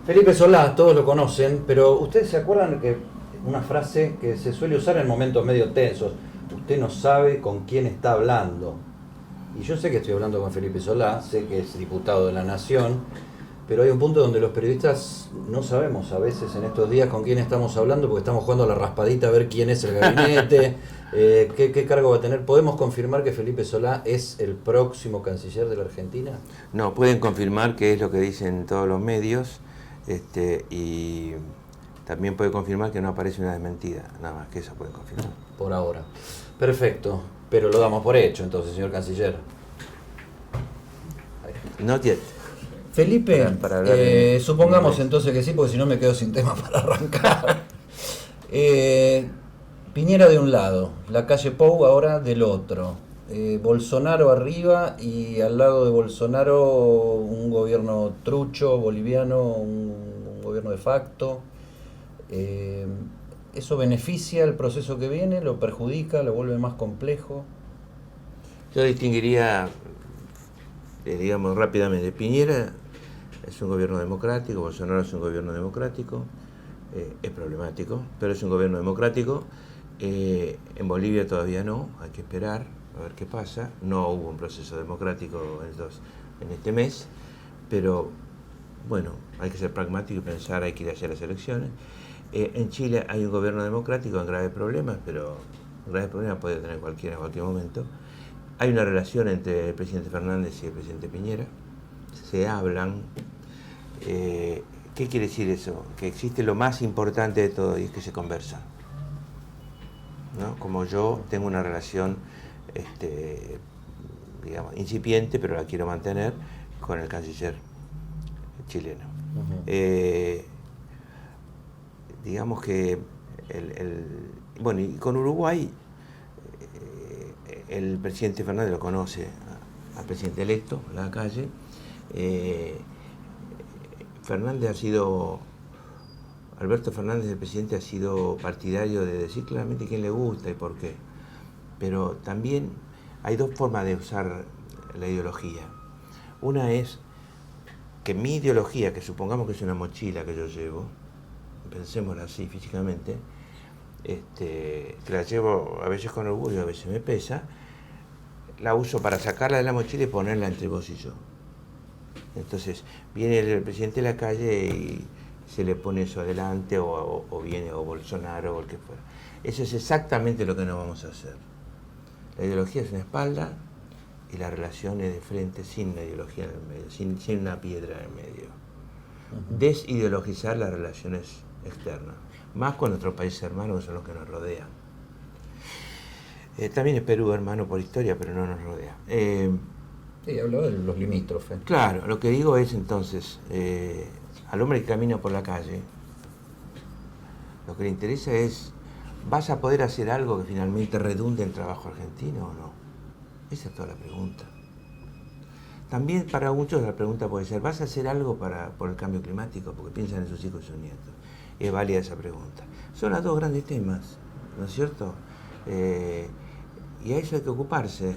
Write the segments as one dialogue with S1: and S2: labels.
S1: Felipe Solá, todos lo conocen, pero ¿ustedes se acuerdan que una frase que se suele usar en momentos medio tensos? Usted no sabe con quién está hablando. Y yo sé que estoy hablando con Felipe Solá, sé que es diputado de la Nación, pero hay un punto donde los periodistas no sabemos a veces en estos días con quién estamos hablando porque estamos jugando a la raspadita a ver quién es el gabinete, qué cargo va a tener. ¿Podemos confirmar que Felipe Solá es el próximo canciller de la Argentina?
S2: No, pueden confirmar que es lo que dicen todos los medios, y también puede confirmar que no aparece una desmentida, nada más que eso pueden confirmar.
S1: Por ahora. Perfecto, pero lo damos por hecho entonces, señor canciller.
S2: Not yet.
S1: Felipe,
S2: para hablar en
S1: supongamos
S2: inglés.
S1: entonces que sí, porque si no me quedo sin tema para arrancar. Piñera de un lado, la calle Pou ahora del otro. Bolsonaro arriba y al lado de Bolsonaro un gobierno trucho, boliviano, un gobierno de facto. ¿Eso beneficia el proceso que viene? ¿Lo perjudica? ¿Lo vuelve más complejo?
S2: Yo distinguiría, digamos rápidamente, Piñera es un gobierno democrático, Bolsonaro es un gobierno democrático, es problemático, pero es un gobierno democrático. En Bolivia todavía no, hay que esperar a ver qué pasa. No hubo un proceso democrático en este mes, pero bueno, hay que ser pragmático y pensar, hay que ir hacia las elecciones. En Chile hay un gobierno democrático en graves problemas, pero graves problemas puede tener cualquiera en cualquier momento. Hay una relación entre el presidente Fernández y el presidente Piñera, se hablan. ¿Qué quiere decir eso? Que existe lo más importante de todo y es que se conversa, ¿no? Como yo tengo una relación, digamos, incipiente, pero la quiero mantener con el canciller chileno. Digamos que bueno, y con Uruguay, el presidente Fernández lo conoce al presidente electo, Lacalle. Alberto Fernández, el presidente, ha sido partidario de decir claramente quién le gusta y por qué. Pero también hay dos formas de usar la ideología. Una es que mi ideología, que supongamos que es una mochila que yo llevo, pensémosla así físicamente, que la llevo a veces con orgullo, a veces me pesa, la uso para sacarla de la mochila y ponerla entre vos y yo. Entonces viene el presidente de la calle y se le pone eso adelante, o viene o Bolsonaro o el que fuera. Eso es exactamente lo que no vamos a hacer. La ideología es una espalda y la relación es de frente, sin una ideología en el medio, sin una piedra en el medio. Desideologizar las relaciones externas, más con nuestros países hermanos, que son los que nos rodean. También es Perú hermano por historia, pero no nos rodea.
S1: Sí, habló de los limítrofes.
S2: Claro, lo que digo es entonces, al hombre que camina por la calle, lo que le interesa es, ¿vas a poder hacer algo que finalmente redunde en trabajo argentino o no? Esa es toda la pregunta. También para muchos la pregunta puede ser, ¿vas a hacer algo por el cambio climático? Porque piensan en sus hijos y sus nietos. Es válida esa pregunta. Son los dos grandes temas, ¿no es cierto? Y a eso hay que ocuparse.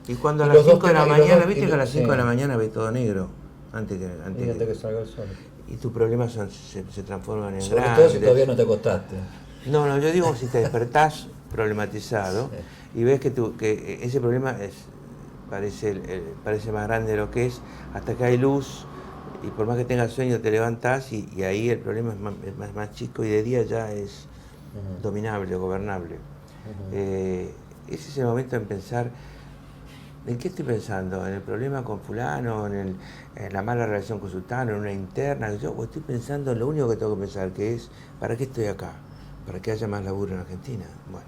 S2: Y cuando a las 5 de la mañana, viste que a las 5 de la mañana ve todo negro, antes que
S1: salga el sol.
S2: Y tus problemas se transforman en
S1: Sobre
S2: grandes.
S1: todo si todavía no te acostaste.
S2: No, yo digo si te despertás problematizado y ves que ese problema parece más grande de lo que es, hasta que hay luz y por más que tengas sueño te levantás y ahí el problema es más chico y de día ya es dominable, gobernable. Ese es el momento en pensar, ¿en qué estoy pensando? ¿En el problema con fulano? ¿En la mala relación con sultano? ¿En una interna? Yo estoy pensando en lo único que tengo que pensar, que es, ¿para qué estoy acá? ¿Para que haya más laburo en Argentina? Bueno,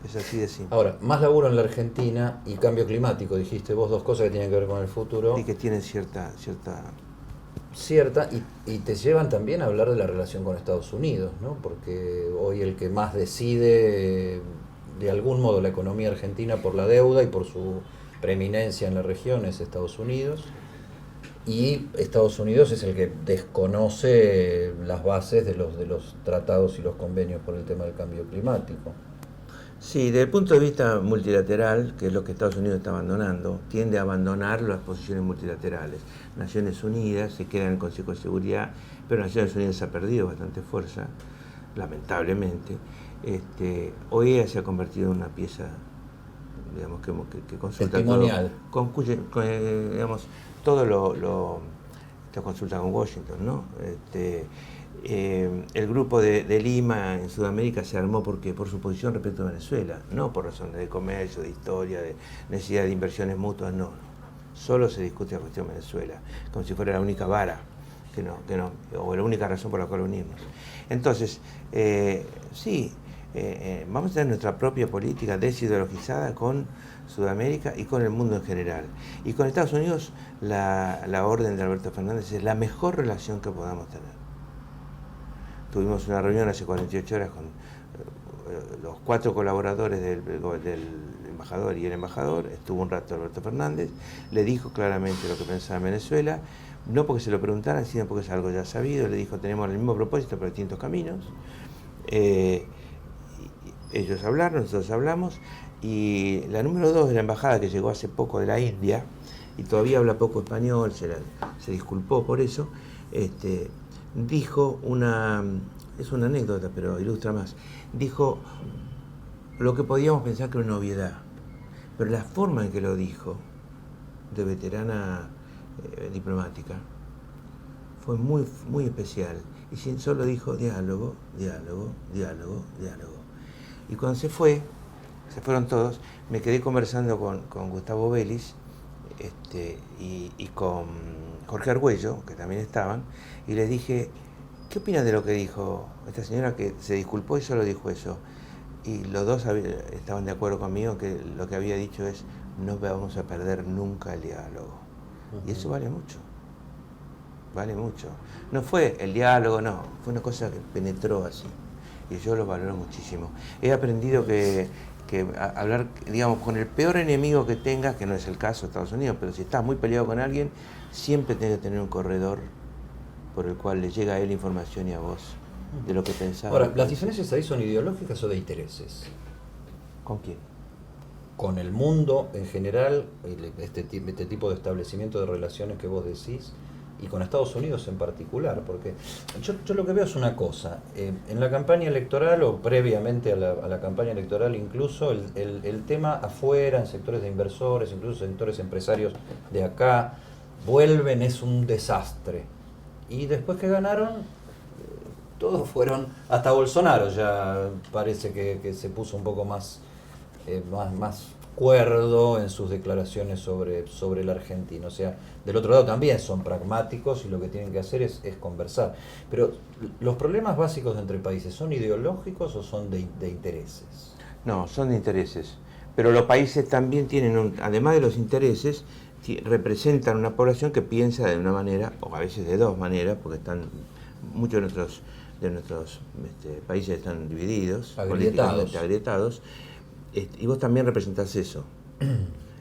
S2: es así de simple.
S1: Ahora, más laburo en la Argentina y cambio climático, dijiste vos, dos cosas que tienen que ver con el futuro.
S2: Y que tienen cierta
S1: y te llevan también a hablar de la relación con Estados Unidos, ¿no? Porque hoy el que más decide de algún modo la economía argentina por la deuda y por su preeminencia en la región es Estados Unidos, y Estados Unidos es el que desconoce las bases de los tratados y los convenios por el tema del cambio climático.
S2: Sí, desde el punto de vista multilateral, que es lo que Estados Unidos está abandonando, tiende a abandonar las posiciones multilaterales. Naciones Unidas se queda en el Consejo de Seguridad, pero Naciones Unidas ha perdido bastante fuerza, lamentablemente. OEA se ha convertido en una pieza, digamos, que consulta
S1: testimonial.
S2: Digamos, todo lo consulta con Washington, ¿no? El grupo de Lima en Sudamérica se armó por su posición respecto a Venezuela, no por razones de comercio, de historia, de necesidad de inversiones mutuas, no. Solo se discute la cuestión Venezuela, como si fuera la única vara, o la única razón por la cual unirnos. Entonces, sí, vamos a tener nuestra propia política desideologizada con Sudamérica y con el mundo en general. Y con Estados Unidos, la orden de Alberto Fernández es la mejor relación que podamos tener. Tuvimos una reunión hace 48 horas con los 4 colaboradores del embajador y el embajador. Estuvo un rato Alberto Fernández, le dijo claramente lo que pensaba en Venezuela, no porque se lo preguntaran, sino porque es algo ya sabido. Le dijo, tenemos el mismo propósito, pero distintos caminos. Ellos hablaron, nosotros hablamos, y la número 2 de la embajada, que llegó hace poco de la India, y todavía habla poco español, se disculpó por eso, dijo es una anécdota, pero ilustra más, dijo lo que podíamos pensar que era una obviedad, pero la forma en que lo dijo, de veterana diplomática, fue muy, muy especial, y solo dijo diálogo, diálogo, diálogo, diálogo. Y cuando se fueron todos, me quedé conversando con Gustavo Vélez y con Jorge Argüello, que también estaban, y les dije, ¿qué opinan de lo que dijo esta señora que se disculpó y solo dijo eso? Y los dos estaban de acuerdo conmigo que lo que había dicho es, no vamos a perder nunca el diálogo. Y eso vale mucho. Vale mucho. No fue el diálogo, no, fue una cosa que penetró así. Y yo lo valoro muchísimo. He aprendido que hablar, digamos, con el peor enemigo que tengas, que no es el caso de Estados Unidos, pero si estás muy peleado con alguien, siempre tienes que tener un corredor por el cual le llega a él información y a vos de lo que pensás.
S1: Ahora, ¿las diferencias ahí son ideológicas o de intereses?
S2: ¿Con quién?
S1: Con el mundo en general, este tipo de establecimiento de relaciones que vos decís, y con Estados Unidos en particular, porque yo lo que veo es una cosa, en la campaña electoral o previamente a la campaña electoral incluso, el tema afuera, en sectores de inversores, incluso sectores empresarios de acá, vuelven, es un desastre. Y después que ganaron, todos fueron, hasta Bolsonaro ya parece que se puso un poco más cuerdo en sus declaraciones sobre el argentino. O sea, del otro lado también son pragmáticos y lo que tienen que hacer es conversar. Pero los problemas básicos entre países, ¿son ideológicos o son de intereses?
S2: No, son de intereses. Pero los países también tienen, además de los intereses, representan una población que piensa de una manera, o a veces de dos maneras, porque muchos de nuestros países están divididos, políticamente agrietados. Y vos también representás eso.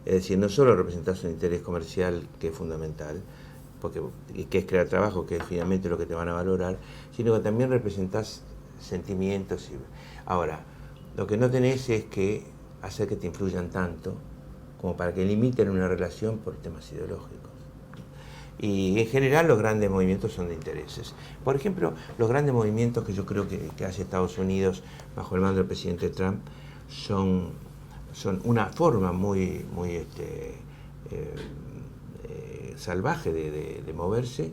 S2: Es decir, no solo representás un interés comercial que es fundamental, que es crear trabajo, que es finalmente lo que te van a valorar, sino que también representás sentimientos. Ahora, lo que no tenés es que hacer que te influyan tanto como para que limiten una relación por temas ideológicos. Y en general los grandes movimientos son de intereses. Por ejemplo, los grandes movimientos que yo creo que hace Estados Unidos bajo el mando del presidente Trump son una forma muy salvaje de moverse,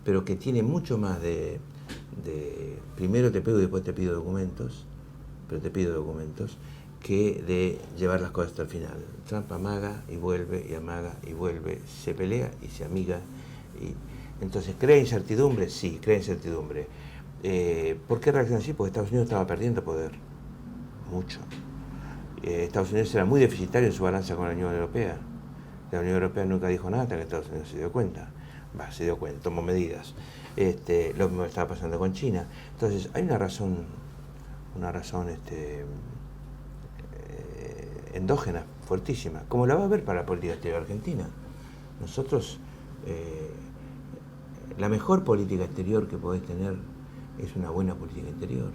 S2: pero que tiene mucho más de primero te pego y después te pido documentos, que de llevar las cosas hasta el final. Trump amaga y vuelve, se pelea y se amiga. Entonces, ¿crea incertidumbre? Sí, crea incertidumbre. ¿Por qué reacciona así? Porque Estados Unidos estaba perdiendo poder. Mucho. Estados Unidos era muy deficitario en su balanza con la Unión Europea. La Unión Europea nunca dijo nada hasta que Estados Unidos se dio cuenta. Se dio cuenta, tomó medidas. Lo mismo estaba pasando con China. Entonces, hay una razón endógena, fuertísima, como la va a haber para la política exterior argentina. Nosotros, la mejor política exterior que podés tener es una buena política interior,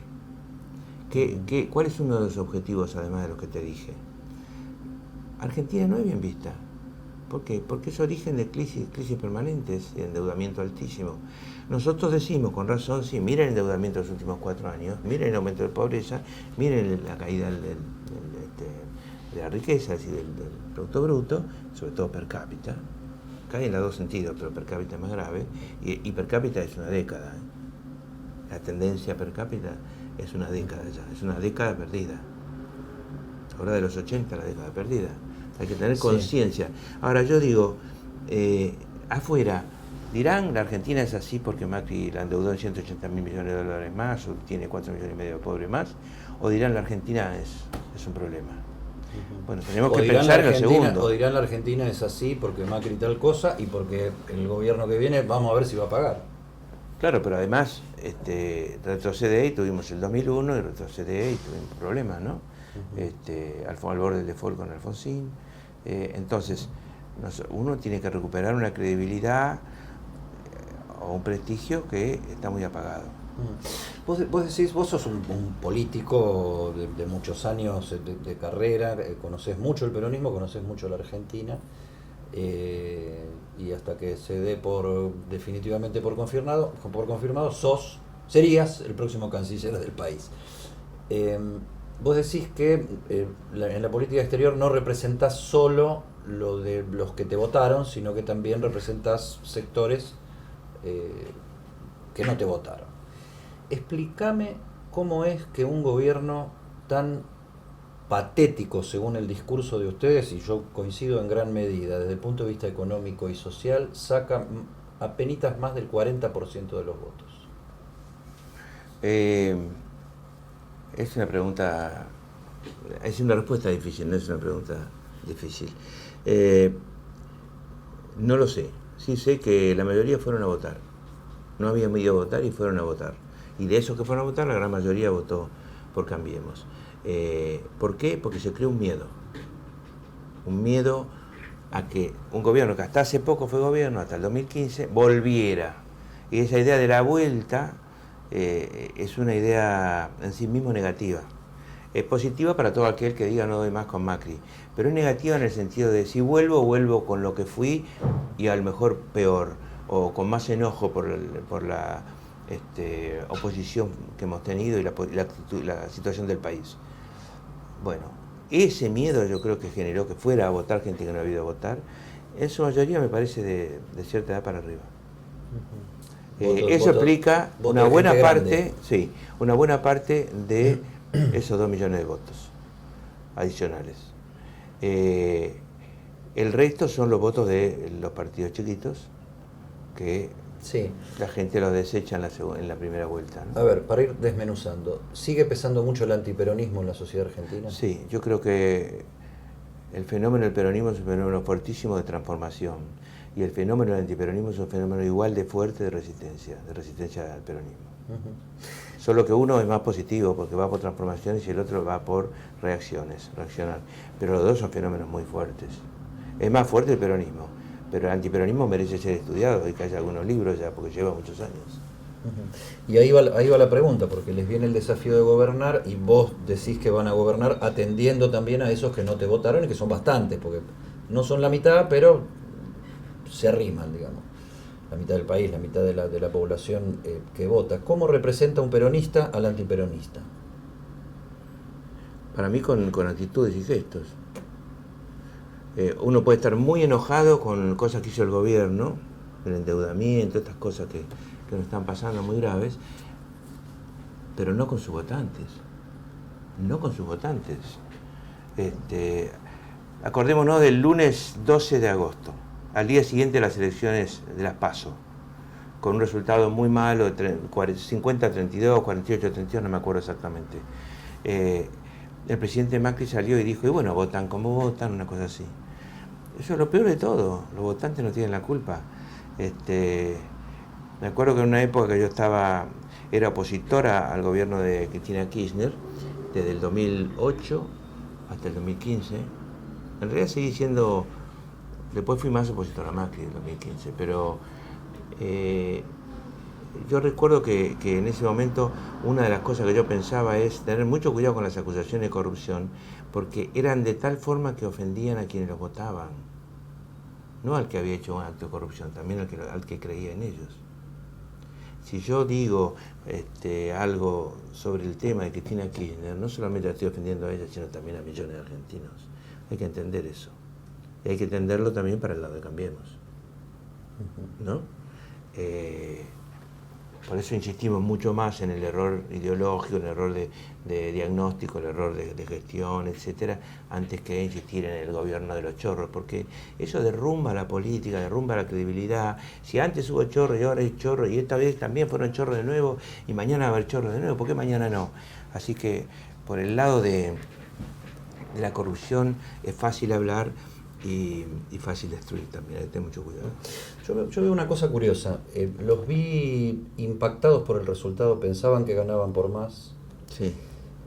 S2: ¿Cuál es uno de los objetivos, además de los que te dije? Argentina no es bien vista. ¿Por qué? Porque es origen de crisis permanentes y endeudamiento altísimo. Nosotros decimos, con razón, sí, miren el endeudamiento de los últimos 4 años, miren el aumento de pobreza, miren la caída de la riqueza, es decir, del Producto Bruto, sobre todo per cápita. Cae en los dos sentidos, pero per cápita es más grave, y per cápita es una década. La tendencia per cápita es una década ya, es una década perdida. Ahora de los 80, la década perdida. Hay que tener conciencia. Ahora yo digo, afuera, dirán la Argentina es así porque Macri la endeudó en 180.000 millones de dólares más, o tiene 4 millones y medio de pobres más, o dirán la Argentina es un problema. Bueno, tenemos que pensar en lo segundo.
S1: O dirán la Argentina es así porque Macri tal cosa y porque el gobierno que viene vamos a ver si va a pagar.
S2: Claro, pero además retrocede y tuvimos el 2001 y retrocede y tuvimos problemas, ¿no? Al borde del default con Alfonsín. Entonces, uno tiene que recuperar una credibilidad o un prestigio que está muy apagado.
S1: Vos decís, vos sos un político de muchos años de carrera, conocés mucho el peronismo, conocés mucho la Argentina, y hasta que se dé definitivamente por confirmado, serías el próximo canciller del país. Vos decís que en la política exterior no representás solo lo de los que te votaron, sino que también representás sectores que no te votaron. Explícame cómo es que un gobierno tan patético, según el discurso de ustedes, y yo coincido en gran medida, desde el punto de vista económico y social, saca apenitas más del 40% de los votos.
S2: Es una pregunta, es una respuesta difícil, no es una pregunta difícil. No lo sé, sí sé que la mayoría fueron a votar. No habían ido a votar y fueron a votar. Y de esos que fueron a votar, la gran mayoría votó por Cambiemos. ¿Por qué? Porque se creó un miedo. Un miedo a que un gobierno que hasta hace poco fue gobierno, hasta el 2015, volviera. Y esa idea de la vuelta es una idea en sí mismo negativa. Es positiva para todo aquel que diga no doy más con Macri, pero es negativa en el sentido de si vuelvo con lo que fui y a lo mejor peor, o con más enojo por la oposición que hemos tenido y la situación del país. Bueno, ese miedo yo creo que generó que fuera a votar gente que no había ido a votar, en su mayoría me parece de cierta edad para arriba. Eso explica una buena parte, sí, una buena parte de esos 2 millones de votos adicionales. El resto son los votos de los partidos chiquitos que
S1: sí,
S2: la gente los desecha en la primera vuelta, ¿no?
S1: A ver, para ir desmenuzando, ¿sigue pesando mucho el antiperonismo en la sociedad argentina?
S2: Sí, yo creo que el fenómeno del peronismo es un fenómeno fuertísimo de transformación. Y el fenómeno del antiperonismo es un fenómeno igual de fuerte de resistencia al peronismo. Solo que uno es más positivo porque va por transformaciones y el otro va por reaccionar. Pero los dos son fenómenos muy fuertes. Es más fuerte el peronismo, pero el antiperonismo merece ser estudiado y que haya algunos libros ya, porque lleva muchos años.
S1: Y ahí va la pregunta, porque les viene el desafío de gobernar y vos decís que van a gobernar atendiendo también a esos que no te votaron y que son bastantes, porque no son la mitad, pero se arriman, digamos, la mitad del país, la mitad de la población que vota. ¿Cómo representa un peronista al antiperonista?
S2: Para mí con actitudes y gestos. Uno puede estar muy enojado con cosas que hizo el gobierno, el endeudamiento, estas cosas que nos están pasando muy graves, pero no con sus votantes. No con sus votantes. Acordémonos del lunes 12 de agosto, al día siguiente de las elecciones de las PASO, con un resultado muy malo, 50-32, 48-32, no me acuerdo exactamente. El presidente Macri salió y dijo, y bueno, votan como votan, una cosa así. Eso es lo peor de todo, los votantes no tienen la culpa. Me acuerdo que en una época que yo era opositora al gobierno de Cristina Kirchner, desde el 2008 hasta el 2015. En realidad seguí siendo, después fui más opositor a Macri en el 2015, pero yo recuerdo que en ese momento una de las cosas que yo pensaba es tener mucho cuidado con las acusaciones de corrupción, porque eran de tal forma que ofendían a quienes los votaban, no al que había hecho un acto de corrupción, también al que creía en ellos. Si yo digo algo sobre el tema de Cristina Kirchner, no solamente la estoy ofendiendo a ella, sino también a millones de argentinos. Hay que entender eso. Y hay que entenderlo también para el lado de Cambiemos, ¿no? Por eso insistimos mucho más en el error ideológico, en el error de diagnóstico, el error de gestión, etcétera, antes que insistir en el gobierno de los chorros, porque eso derrumba la política, derrumba la credibilidad. Si antes hubo chorros y ahora hay chorros, y esta vez también fueron chorros de nuevo, y mañana va a haber chorros de nuevo, ¿por qué mañana no? Así que por el lado de la corrupción es fácil hablar y fácil destruir también, hay que tener mucho cuidado.
S1: Yo veo una cosa curiosa, los vi impactados por el resultado, pensaban que ganaban por más,
S2: Sí.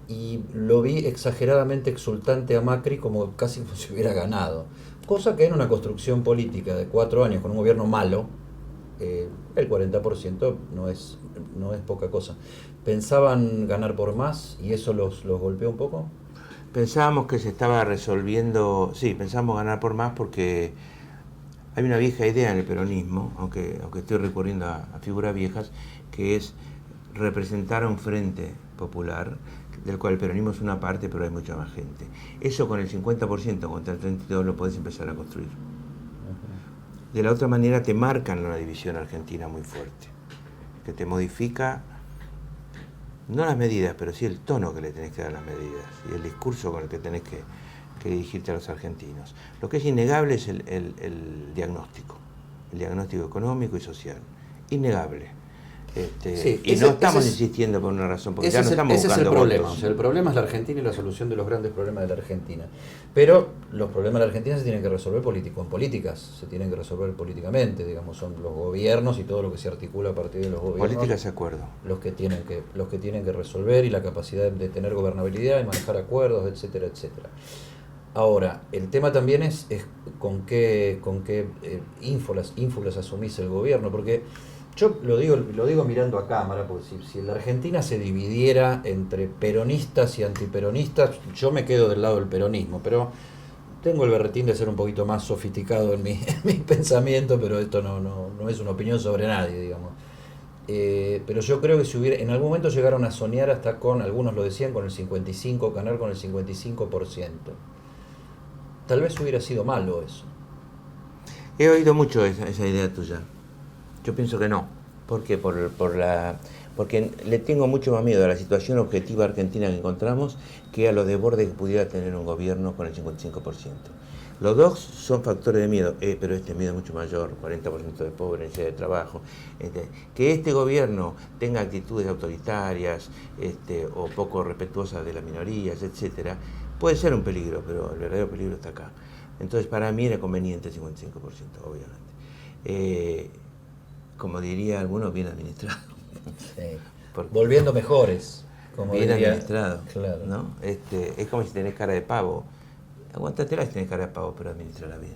S1: y lo vi exageradamente exultante a Macri como casi como si hubiera ganado, cosa que en una construcción política de 4 años con un gobierno malo, el 40% no es poca cosa. ¿Pensaban ganar por más y eso los golpeó un poco?
S2: Pensábamos que se estaba resolviendo, sí, pensábamos ganar por más porque hay una vieja idea en el peronismo, aunque estoy recurriendo a figuras viejas, que es representar a un frente popular, del cual el peronismo es una parte, pero hay mucha más gente. Eso con el 50% contra el 32% lo podés empezar a construir. De la otra manera te marcan una división argentina muy fuerte, que te modifica, no las medidas, pero sí el tono que le tenés que dar a las medidas y el discurso con el que tenés que dirigirte a los argentinos. Lo que es innegable es el diagnóstico económico y social, innegable.
S1: Sí,
S2: y no estamos insistiendo por una razón, porque ya no estamos buscando
S1: ese es el problema.
S2: votos.
S1: O sea, el problema es la Argentina y la solución de los grandes problemas de la Argentina. Pero los problemas de la Argentina se tienen que resolver con políticas, se tienen que resolver políticamente, digamos, son los gobiernos y todo lo que se articula a partir de los gobiernos.
S2: Políticas de acuerdo.
S1: Los que tienen que resolver y la capacidad de tener gobernabilidad y manejar acuerdos, etcétera, etcétera. Ahora, el tema también es con qué ínfulas asumís el gobierno, porque yo lo digo mirando a cámara, porque si la Argentina se dividiera entre peronistas y antiperonistas, yo me quedo del lado del peronismo, pero tengo el berretín de ser un poquito más sofisticado en mi pensamiento, pero esto no es una opinión sobre nadie, digamos. Pero yo creo que si en algún momento llegaron a soñar hasta con, algunos lo decían, con el 55%, ganar con el 55%. Tal vez hubiera sido malo eso.
S2: He oído mucho esa idea tuya. Yo pienso que no. ¿Por qué? Porque le tengo mucho más miedo a la situación objetiva argentina que encontramos que a lo de borde que pudiera tener un gobierno con el 55%. Los dos son factores de miedo, pero este miedo es mucho mayor, 40% de pobres, necesidad de trabajo. Que este gobierno tenga actitudes autoritarias o poco respetuosas de las minorías, etcétera, puede ser un peligro, pero el verdadero peligro está acá. Entonces, para mí era conveniente el 55%, obviamente. Como diría algunos, bien administrado.
S1: Sí. Volviendo mejores. Como
S2: bien
S1: diría,
S2: administrado.
S1: Claro.
S2: ¿No? Es como si tenés cara de pavo. Aguántatela si tenés cara de pavo, pero administrala bien.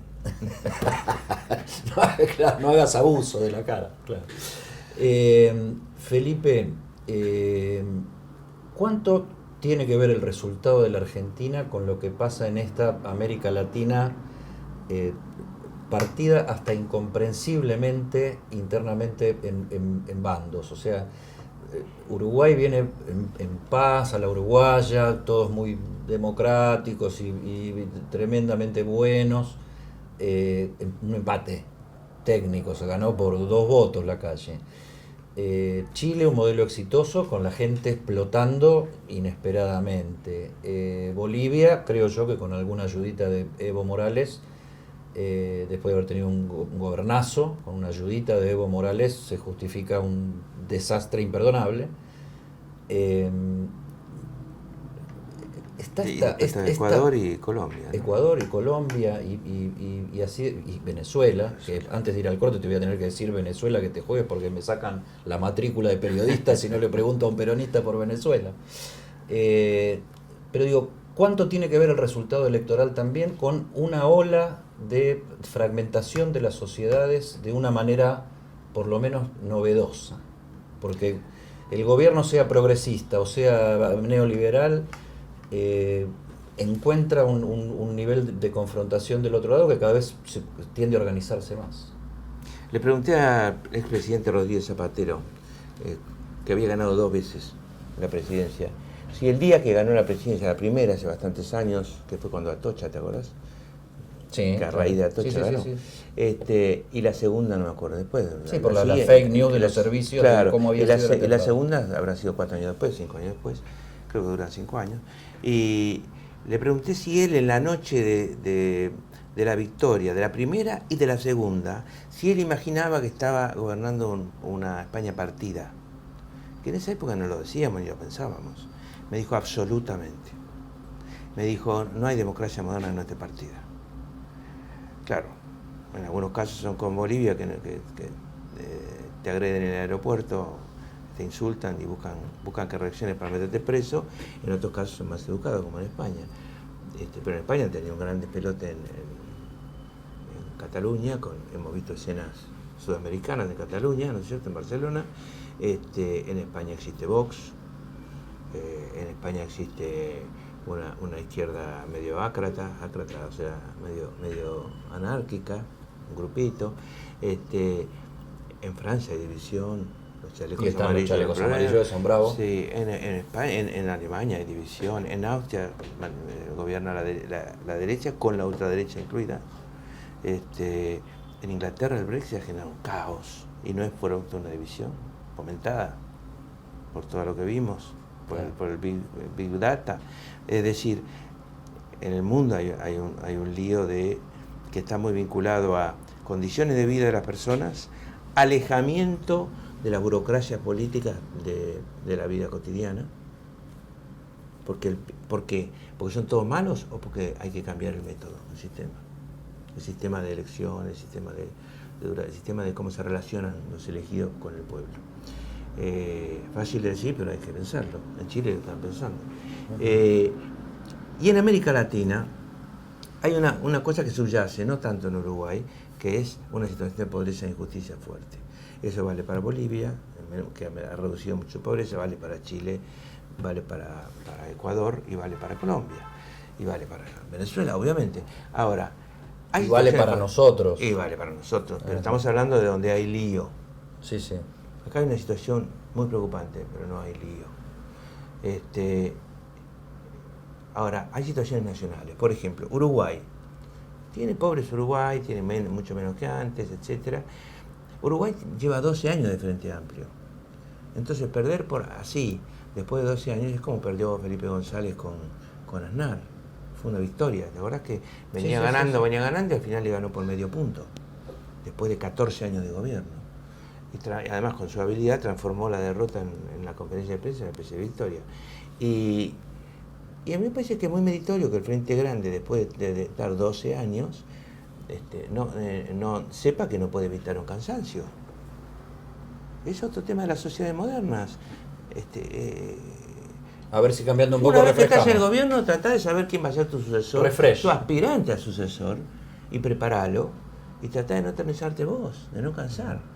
S1: Claro, no hagas abuso de la cara. Claro. Felipe, ¿cuánto tiene que ver el resultado de la Argentina con lo que pasa en esta América Latina partida hasta incomprensiblemente internamente en bandos? O sea, Uruguay viene en paz, a la uruguaya, todos muy democráticos y tremendamente buenos, un empate técnico, se ganó por 2 votos la calle. Chile, un modelo exitoso con la gente explotando inesperadamente. Bolivia, creo yo que con alguna ayudita de Evo Morales, después de haber tenido un gobernazo, con una ayudita de Evo Morales se justifica un desastre imperdonable.
S2: Ecuador y Colombia, ¿no?
S1: Ecuador y Colombia y así, y Venezuela, que antes de ir al corte te voy a tener que decir Venezuela que te juegues porque me sacan la matrícula de periodista si no le pregunto a un peronista por Venezuela. Pero digo, ¿cuánto tiene que ver el resultado electoral también con una ola de fragmentación de las sociedades de una manera por lo menos novedosa? porque el gobierno, sea progresista o sea neoliberal, encuentra un nivel de confrontación del otro lado que cada vez se tiende a organizarse más.
S2: Le pregunté al expresidente Rodríguez Zapatero, que había ganado 2 veces la presidencia, si el día que ganó la presidencia, la primera, hace bastantes años, que fue cuando Atocha, ¿te acordás?
S1: Sí,
S2: Que a raíz de Atocha ganó.
S1: sí.
S2: Y la segunda no me acuerdo después.
S1: Sí, por la fake news de los servicios,
S2: claro,
S1: de cómo había sido
S2: y la segunda habrá sido 4 años después, 5 años después, creo que duran 5 años. Y le pregunté si él en la noche de la victoria, de la primera y de la segunda, si él imaginaba que estaba gobernando una España partida. Que en esa época no lo decíamos ni lo pensábamos. Me dijo absolutamente. Me dijo, no hay democracia moderna que no esté partida. Claro, en algunos casos son con Bolivia, que te agreden en el aeropuerto, te insultan y buscan que reacciones para meterte preso. En otros casos son más educados, como en España. Pero en España han tenido un gran despelote en Cataluña, hemos visto escenas sudamericanas de Cataluña, ¿no es cierto?, en Barcelona. En España existe Vox, en España existe una izquierda medio ácrata, o sea, medio anárquica, un grupito. En Francia hay división, los chalecos amarillos.
S1: Los chalecos amarillos son bravos.
S2: Sí, en España, en Alemania hay división, en Austria gobierna la derecha con la ultraderecha incluida. En Inglaterra el Brexit ha generado un caos y no es por una división fomentada por todo lo que vimos, por el Big Data. Es decir, en el mundo hay un lío que está muy vinculado a condiciones de vida de las personas, alejamiento de la burocracia política de la vida cotidiana. ¿Por qué? ¿Porque son todos malos o porque hay que cambiar el método, el sistema de elección, el sistema de cómo se relacionan los elegidos con el pueblo? Fácil de decir, pero hay que pensarlo. En Chile lo están pensando. Y en América Latina hay una cosa que subyace, no tanto en Uruguay, que es una situación de pobreza e injusticia fuerte. Eso vale para Bolivia, que ha reducido mucho pobreza, vale para Chile, vale para Ecuador y vale para Colombia. Y vale para Venezuela, obviamente. Ahora,
S1: y vale para nosotros.
S2: Y vale para nosotros, pero estamos hablando de donde hay lío.
S1: Sí.
S2: Acá hay una situación muy preocupante, pero no hay lío. Ahora, hay situaciones nacionales. Por ejemplo, Uruguay. Tiene pobres Uruguay, tiene mucho menos que antes, etc. Uruguay lleva 12 años de Frente Amplio. Entonces, perder así, después de 12 años, es como perdió Felipe González con Aznar. Fue una victoria. La verdad es que venía ganando y al final le ganó por medio punto, después de 14 años de gobierno. Y además, con su habilidad, transformó la derrota en la conferencia de prensa en una especie de victoria. Y a mí me parece que es muy meritorio que el Frente Grande, después de estar 12 años, no sepa que no puede evitar un cansancio. Es otro tema de las sociedades modernas.
S1: A ver si cambiando un poco
S2: una vez que
S1: refrescamos.
S2: estás en el gobierno, trata de saber quién va a ser tu sucesor, tu aspirante a sucesor, y preparalo, y trata de no eternizarte vos, de no cansar.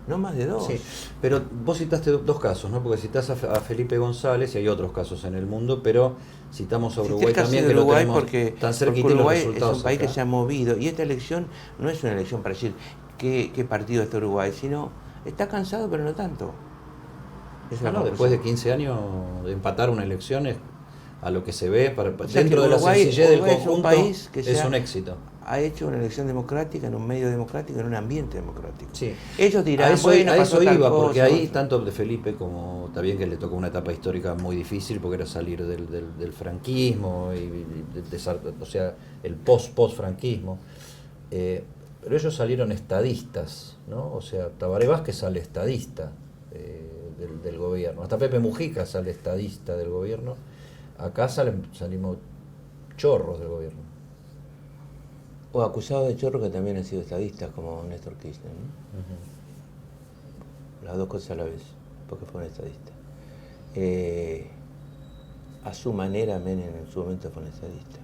S2: No más de 2.
S1: Sí, pero vos citaste 2 casos, ¿no? Porque citás a Felipe González y hay otros casos en el mundo, pero citamos a Uruguay también, que
S2: Uruguay
S1: lo tenemos tan cerquita y los resultados.
S2: Es un país
S1: acá.
S2: que se ha movido, y esta elección no es una elección para decir qué partido está Uruguay, sino está cansado, pero no tanto.
S1: Después de 15 años de empatar una elección, a lo que se ve,
S2: dentro
S1: de la sencillez del conjunto,
S2: es un país que
S1: es un éxito.
S2: Ha hecho una elección democrática en un medio democrático, en un ambiente democrático.
S1: Sí.
S2: Ellos dirán,
S1: a eso iba, porque
S2: cosa,
S1: ahí tanto de Felipe como también, que le tocó una etapa histórica muy difícil, porque era salir del franquismo, o sea, el post-franquismo. Pero ellos salieron estadistas, ¿no? O sea, Tabaré Vázquez sale estadista del gobierno. Hasta Pepe Mujica sale estadista del gobierno. Acá salimos chorros del gobierno.
S2: O acusados de chorro que también han sido estadistas, como Néstor Kirchner, ¿no? Las dos cosas a la vez, porque fue un estadista. A su manera, Menem en su momento fue un estadista.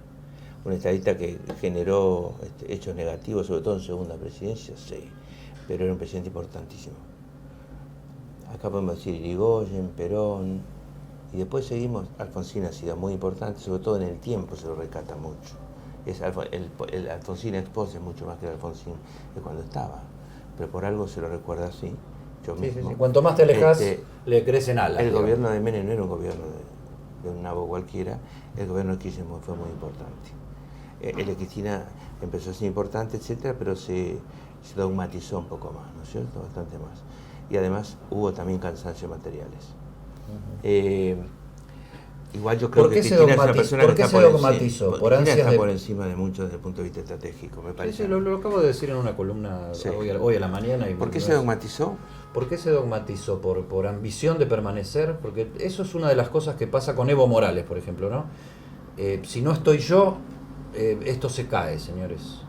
S2: Un estadista que generó hechos negativos, sobre todo en segunda presidencia, sí, pero era un presidente importantísimo. Acá acá podemos decir Irigoyen, Perón, y después seguimos. Alfonsín ha sido muy importante, sobre todo en el tiempo se lo recata mucho. El Alfonsín ex-post es mucho más que el Alfonsín de cuando estaba, pero por algo se lo recuerda así. Yo mismo.
S1: Sí. Cuanto más te alejas, le crecen alas.
S2: El gobierno de Menem no era un gobierno de un nabo cualquiera, el gobierno de Kirchner fue muy importante. El de Cristina empezó a ser importante, etcétera, pero se dogmatizó un poco más, ¿no es cierto? Bastante más. Y además hubo también cansancios materiales. Igual yo creo que Cristina es una persona que está por encima de muchos desde el punto de vista estratégico, me parece.
S1: Sí, lo acabo de decir en una columna hoy a la mañana.
S2: ¿Por qué se dogmatizó?
S1: ¿Por qué se dogmatizó? ¿Por ambición de permanecer? Porque eso es una de las cosas que pasa con Evo Morales, por ejemplo, ¿no? Si no estoy yo, esto se cae, señores.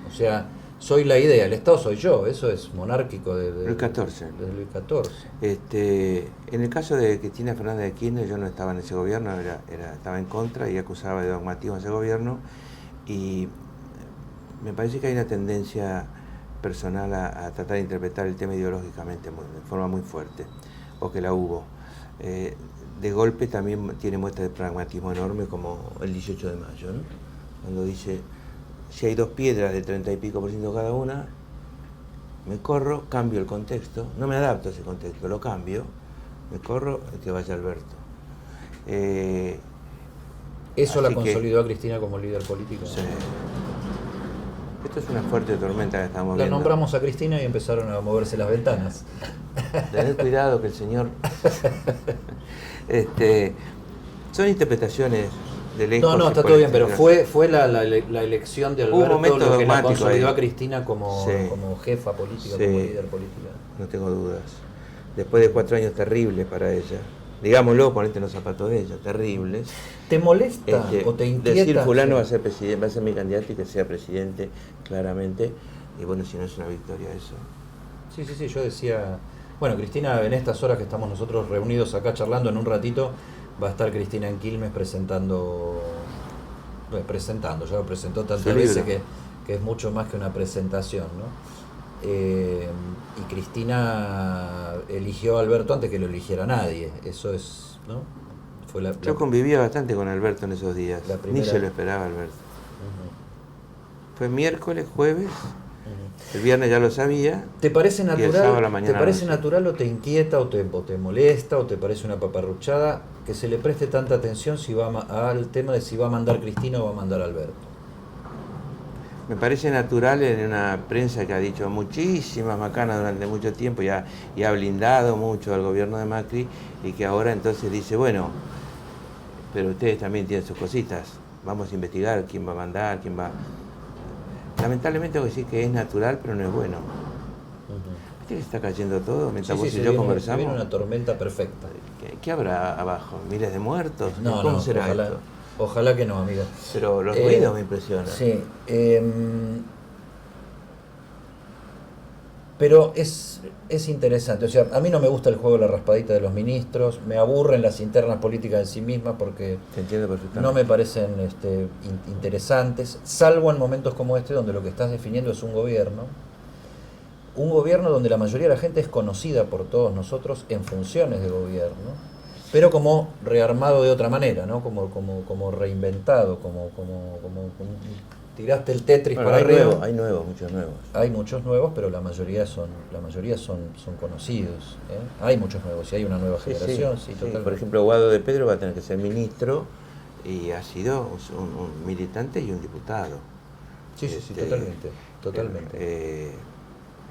S1: O sea, soy la idea, el Estado soy yo, eso es monárquico desde
S2: Luis XIV.
S1: Desde Luis XIV.
S2: En el caso de Cristina Fernández de Kirchner, yo no estaba en ese gobierno, estaba en contra y acusaba de dogmatismo a ese gobierno, y me parece que hay una tendencia personal a tratar de interpretar el tema ideológicamente de forma muy fuerte, o que la hubo. De golpe también tiene muestras de pragmatismo enorme, como el 18 de mayo, ¿no? Cuando dice, si hay 2 piedras de 30 y pico % cada una, me corro, cambio el contexto, no me adapto a ese contexto, lo cambio, me corro, que vaya Alberto.
S1: ¿Eso la consolidó a Cristina como líder político?
S2: Sí. Esto es una fuerte tormenta que estamos viendo.
S1: La nombramos a Cristina y empezaron a moverse las ventanas.
S2: Tened cuidado que el señor... son interpretaciones de lejos.
S1: No, está todo bien, pero fue la elección de Alberto lo que la consolidó a Cristina como jefa política, como líder política.
S2: No tengo dudas. Después de 4 años terribles para ella, digámoslo, ponete en los zapatos de ella, terribles.
S1: ¿Te molesta o te inquieta?
S2: Decir fulano va a ser presidente, va a ser mi candidato y que sea presidente, claramente, y bueno, si no es una victoria eso.
S1: Sí, yo decía, bueno, Cristina, en estas horas que estamos nosotros reunidos acá charlando, en un ratito va a estar Cristina en Quilmes presentando, ya lo presentó tantas veces que es mucho más que una presentación, ¿no? Y Cristina eligió a Alberto antes que lo eligiera nadie, eso es, ¿no?
S2: Yo convivía bastante con Alberto en esos días, ni se lo esperaba Alberto. Fue miércoles, jueves, el viernes ya lo sabía.
S1: ¿Te parece natural,
S2: natural
S1: o te inquieta o te molesta o te parece una paparruchada que se le preste tanta atención al tema de si va a mandar Cristina o va a mandar Alberto?
S2: Me parece natural en una prensa que ha dicho muchísimas macanas durante mucho tiempo y ha blindado mucho al gobierno de Macri, y que ahora entonces dice, bueno, pero ustedes también tienen sus cositas, vamos a investigar quién va a mandar, quién va... Lamentablemente voy a decir que es natural, pero no es bueno. ¿Viste que está cayendo todo mientras vos y yo conversamos?
S1: Viene una tormenta perfecta.
S2: ¿Qué habrá abajo? ¿Miles de muertos?
S1: No,
S2: ¿Cómo será esto?
S1: Ojalá que no, amiga.
S2: Pero los ruidos me impresionan.
S1: Sí. Pero es interesante. O sea, a mí no me gusta el juego de la raspadita de los ministros, me aburren las internas políticas en sí mismas porque
S2: te entiendo perfectamente.
S1: No me parecen interesantes, salvo en momentos como este donde lo que estás definiendo es un gobierno donde la mayoría de la gente es conocida por todos nosotros en funciones de gobierno, pero como rearmado de otra manera, ¿no? Como reinventado, como tiraste el Tetris para arriba.
S2: Hay muchos nuevos.
S1: Hay muchos nuevos, pero la mayoría son conocidos, ¿eh? Hay muchos nuevos y hay una nueva generación. Sí,
S2: por ejemplo, Guado de Pedro va a tener que ser ministro y ha sido un militante y un diputado.
S1: Sí, totalmente.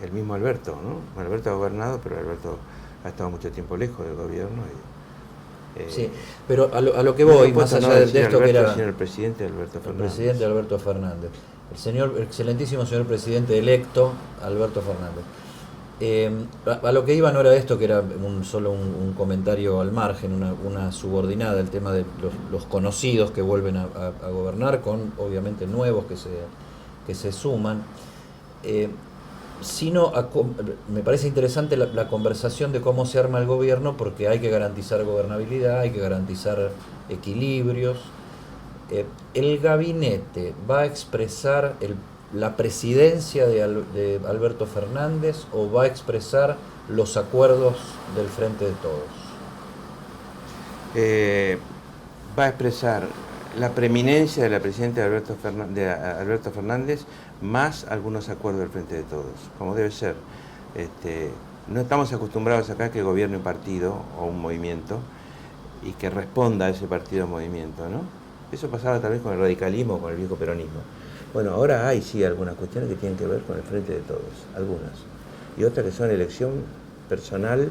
S2: El mismo Alberto, ¿no? Alberto ha gobernado, pero Alberto ha estado mucho tiempo lejos del gobierno.
S1: Sí, pero a lo que voy, más allá de esto
S2: Alberto,
S1: que era
S2: el presidente Alberto Fernández.
S1: El presidente Alberto Fernández. El excelentísimo señor presidente electo Alberto Fernández. A lo que iba no era esto, que era solo un comentario al margen, una subordinada, el tema de los conocidos que vuelven a gobernar, con obviamente nuevos que se suman. Me parece interesante la conversación de cómo se arma el gobierno, porque hay que garantizar gobernabilidad, hay que garantizar equilibrios. El gabinete va a expresar la presidencia de Alberto Fernández o va a expresar los acuerdos del Frente de Todos?
S2: Va a expresar la preeminencia de la presidenta de Alberto Fernández más algunos acuerdos del Frente de Todos, como debe ser. No estamos acostumbrados acá a que gobierne un partido o un movimiento y que responda a ese partido o movimiento, ¿no? Eso pasaba tal vez con el radicalismo o con el viejo peronismo. Bueno, ahora hay sí algunas cuestiones que tienen que ver con el Frente de Todos, algunas. Y otras que son elección personal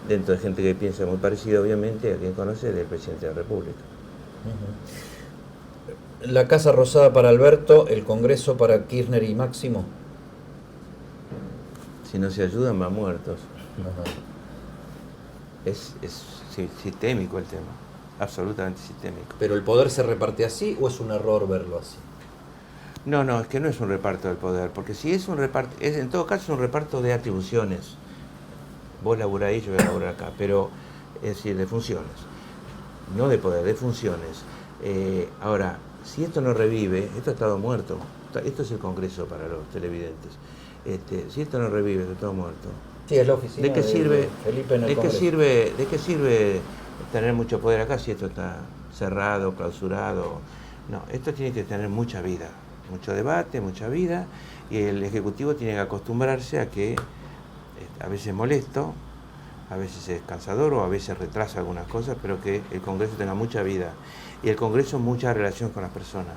S2: dentro de gente que piensa muy parecido, obviamente, a quien conoce, del presidente de la República.
S1: La Casa Rosada para Alberto, el Congreso para Kirchner y Máximo.
S2: Si no se ayudan, van muertos. Es sistémico el tema, absolutamente sistémico.
S1: ¿Pero el poder se reparte así o es un error verlo así?
S2: No, es que no es un reparto del poder, porque si es un reparto, en todo caso es un reparto de atribuciones. Vos laburás ahí, yo voy a laburar acá, pero es decir, de funciones, no de poder, de funciones. Ahora, si esto no revive, esto ha estado muerto. Esto es el Congreso para los televidentes. Si esto no revive, esto está muerto.
S1: Sí, es la oficina
S2: ¿De qué sirve,
S1: Felipe en el Congreso.
S2: ¿De qué sirve tener mucho poder acá si esto está cerrado, clausurado? No, esto tiene que tener mucha vida, mucho debate, mucha vida, y el Ejecutivo tiene que acostumbrarse a que a veces es molesto, a veces es cansador o a veces retrasa algunas cosas, pero que el Congreso tenga mucha vida y el Congreso mucha relación con las personas.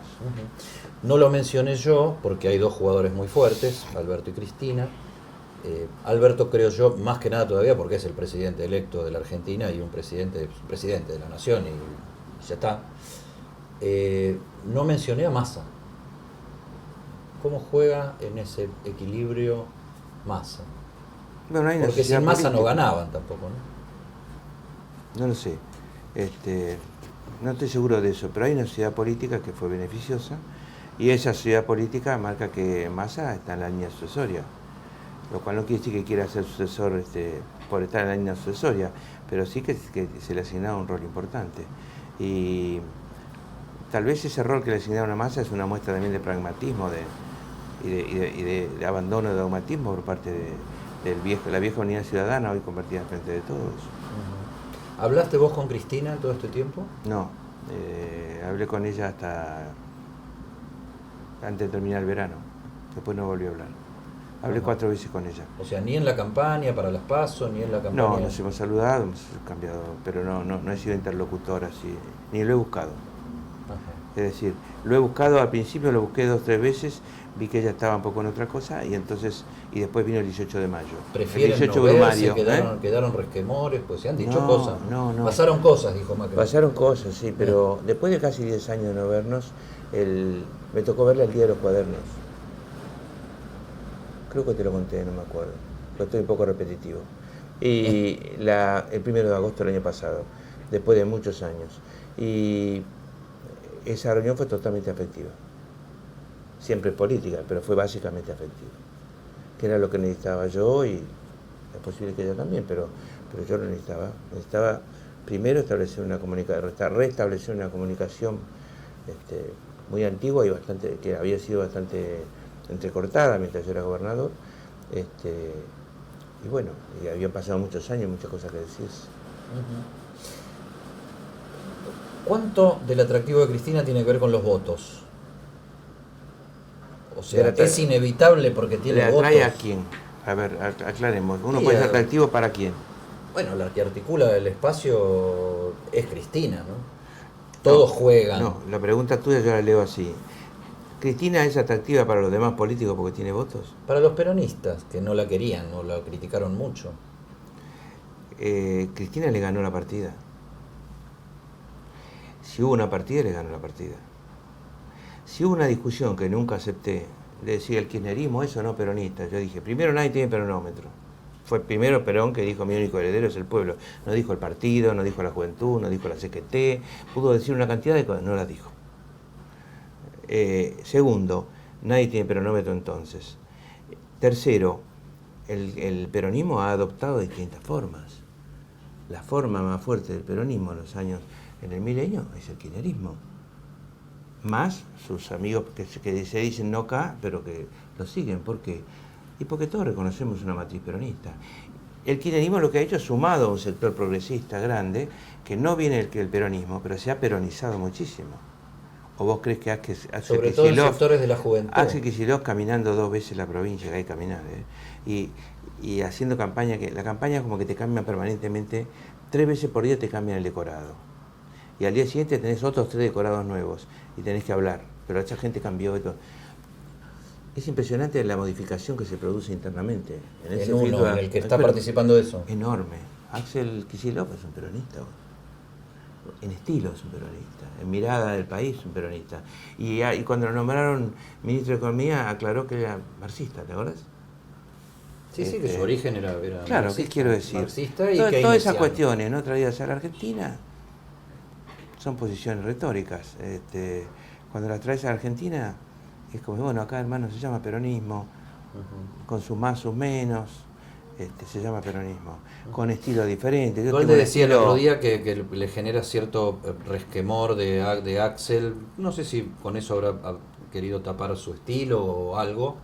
S1: No lo mencioné yo porque hay dos jugadores muy fuertes, Alberto y Cristina. Alberto, creo yo, más que nada todavía porque es el presidente electo de la Argentina y un presidente de la nación y ya está. No mencioné a Massa. ¿Cómo juega en ese equilibrio Massa?
S2: Bueno,
S1: porque sin Massa no ganaban tampoco, ¿no?
S2: No lo sé. No estoy seguro de eso, pero hay una sociedad política que fue beneficiosa y esa sociedad política marca que Massa está en la línea sucesoria, lo cual no quiere decir que quiera ser sucesor por estar en la línea sucesoria, pero sí que se le asignaba un rol importante. Y tal vez ese rol que le asignaron a Massa es una muestra también de pragmatismo y de abandono de dogmatismo por parte de la vieja Unidad Ciudadana, hoy convertida en Frente de Todos.
S1: ¿Hablaste vos con Cristina todo este tiempo?
S2: No, hablé con ella hasta antes de terminar el verano, después no volví a hablar. Hablé 4 veces con ella.
S1: O sea, ni en la campaña para las PASO, ni en la campaña...
S2: No, nos hemos saludado, hemos cambiado, pero no he sido interlocutor así, ni lo he buscado. Ajá. Es decir, lo he buscado, al principio lo busqué 2 o 3 veces, vi que ella estaba un poco en otra cosa y después vino el 18 de mayo.
S1: ¿Prefieren
S2: el 18
S1: no verse,
S2: brumario,
S1: quedaron resquemores? Pues se han dicho cosas.
S2: No.
S1: Pasaron cosas, dijo Macri.
S2: Pasaron cosas, sí, pero después de casi 10 años de no vernos, me tocó verla el día de los cuadernos. Creo que te lo conté, no me acuerdo, pero estoy un poco repetitivo. Y el 1 de agosto del año pasado, después de muchos años. Y esa reunión fue totalmente afectiva. Siempre política, pero fue básicamente afectiva. Que era lo que necesitaba yo y es posible que ella también, pero yo lo necesitaba. Necesitaba primero restablecer una comunicación muy antigua y que había sido bastante entrecortada mientras yo era gobernador, y bueno, y habían pasado muchos años, muchas cosas que decirse.
S1: ¿Cuánto del atractivo de Cristina tiene que ver con los votos? O sea, es inevitable porque tiene votos.
S2: ¿Le atrae a quién? A ver, aclaremos. ¿Uno puede ser atractivo para quién?
S1: Bueno, la que articula el espacio es Cristina, ¿no? Todos juegan.
S2: No, la pregunta tuya yo la leo así. ¿Cristina es atractiva para los demás políticos porque tiene votos?
S1: Para los peronistas, que no la querían o la criticaron mucho.
S2: Cristina le ganó la partida. Si hubo una partida, le ganó la partida. Si hubo una discusión que nunca acepté, le decía el kirchnerismo, eso no peronista. Yo dije, primero nadie tiene peronómetro. Fue primero Perón que dijo, mi único heredero es el pueblo. No dijo el partido, no dijo la juventud, no dijo la CGT. Pudo decir una cantidad de cosas, no las dijo. Segundo, nadie tiene peronómetro entonces. Tercero, el peronismo ha adoptado distintas formas. La forma más fuerte del peronismo en el milenio es el kirchnerismo. más sus amigos que se dicen no acá, pero que lo siguen. ¿Por qué? Y porque todos reconocemos una matriz peronista. El kirchnerismo lo que ha hecho es sumado a un sector progresista grande, que no viene del peronismo, pero se ha peronizado muchísimo. ¿O vos crees que Axel
S1: sobre todo en sectores de la juventud?
S2: Axel Kicillof caminando 2 veces la provincia, que hay que caminar, y haciendo campaña, que la campaña es como que te cambian permanentemente, 3 veces por día te cambian el decorado. Y al día siguiente tenés otros 3 decorados nuevos y tenés que hablar. Pero esa gente cambió y todo. Es impresionante la modificación que se produce internamente.
S1: En el que está participando de eso.
S2: Enorme. Axel Kicillof es un peronista. En estilo es un peronista. En mirada del país es un peronista. Y cuando lo nombraron ministro de Economía aclaró que era marxista, ¿te acuerdas?
S1: Sí, que su origen era
S2: claro,
S1: marxista,
S2: ¿qué quiero decir?
S1: Marxista y
S2: todas esas cuestiones no traídas a la Argentina son posiciones retóricas. Cuando las traes a la Argentina es como, bueno, acá hermano se llama peronismo, con sus más, sus menos, se llama peronismo, con estilo diferente.
S1: Dualde decía el otro día que le genera cierto resquemor de Axel, no sé si con eso habrá querido tapar su estilo o algo,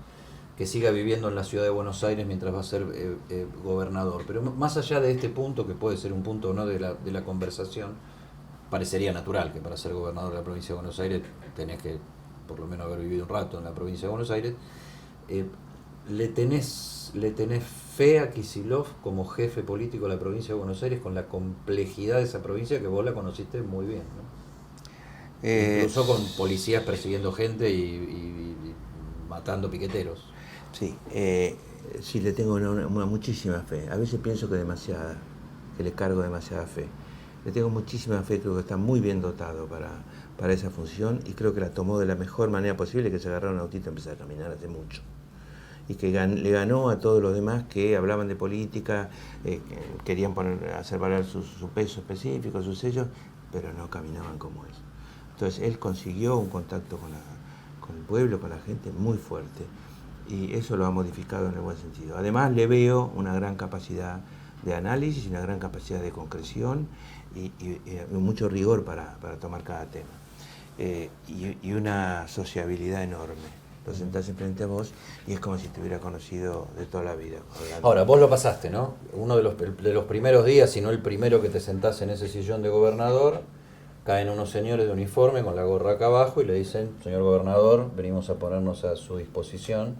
S1: que siga viviendo en la ciudad de Buenos Aires mientras va a ser gobernador. Pero más allá de este punto, que puede ser un punto no de la conversación, parecería natural que para ser gobernador de la provincia de Buenos Aires tenés que por lo menos haber vivido un rato en la provincia de Buenos Aires. ¿Le tenés fe a Kicillof como jefe político de la provincia de Buenos Aires con la complejidad de esa provincia que vos la conociste muy bien, ¿no? Incluso con policías persiguiendo gente y matando piqueteros?
S2: Sí, sí, le tengo muchísima fe. A veces pienso que demasiada, que le cargo demasiada fe. Le tengo muchísima fe, creo que está muy bien dotado para esa función y creo que la tomó de la mejor manera posible, que se agarró un autito y empezó a caminar hace mucho. Y que le ganó a todos los demás que hablaban de política, querían hacer valer su peso específico, sus sellos, pero no caminaban como él. Entonces él consiguió un contacto con el pueblo, con la gente muy fuerte, y eso lo ha modificado en el buen sentido. Además le veo una gran capacidad de análisis, una gran capacidad de concreción y mucho rigor para tomar cada tema. Y una sociabilidad enorme. Lo sentás enfrente a vos y es como si te hubiera conocido de toda la vida. Hablando.
S1: Ahora, vos lo pasaste, ¿no? Uno de los primeros días, si no el primero que te sentás en ese sillón de gobernador, caen unos señores de uniforme con la gorra acá abajo y le dicen, señor gobernador, venimos a ponernos a su disposición.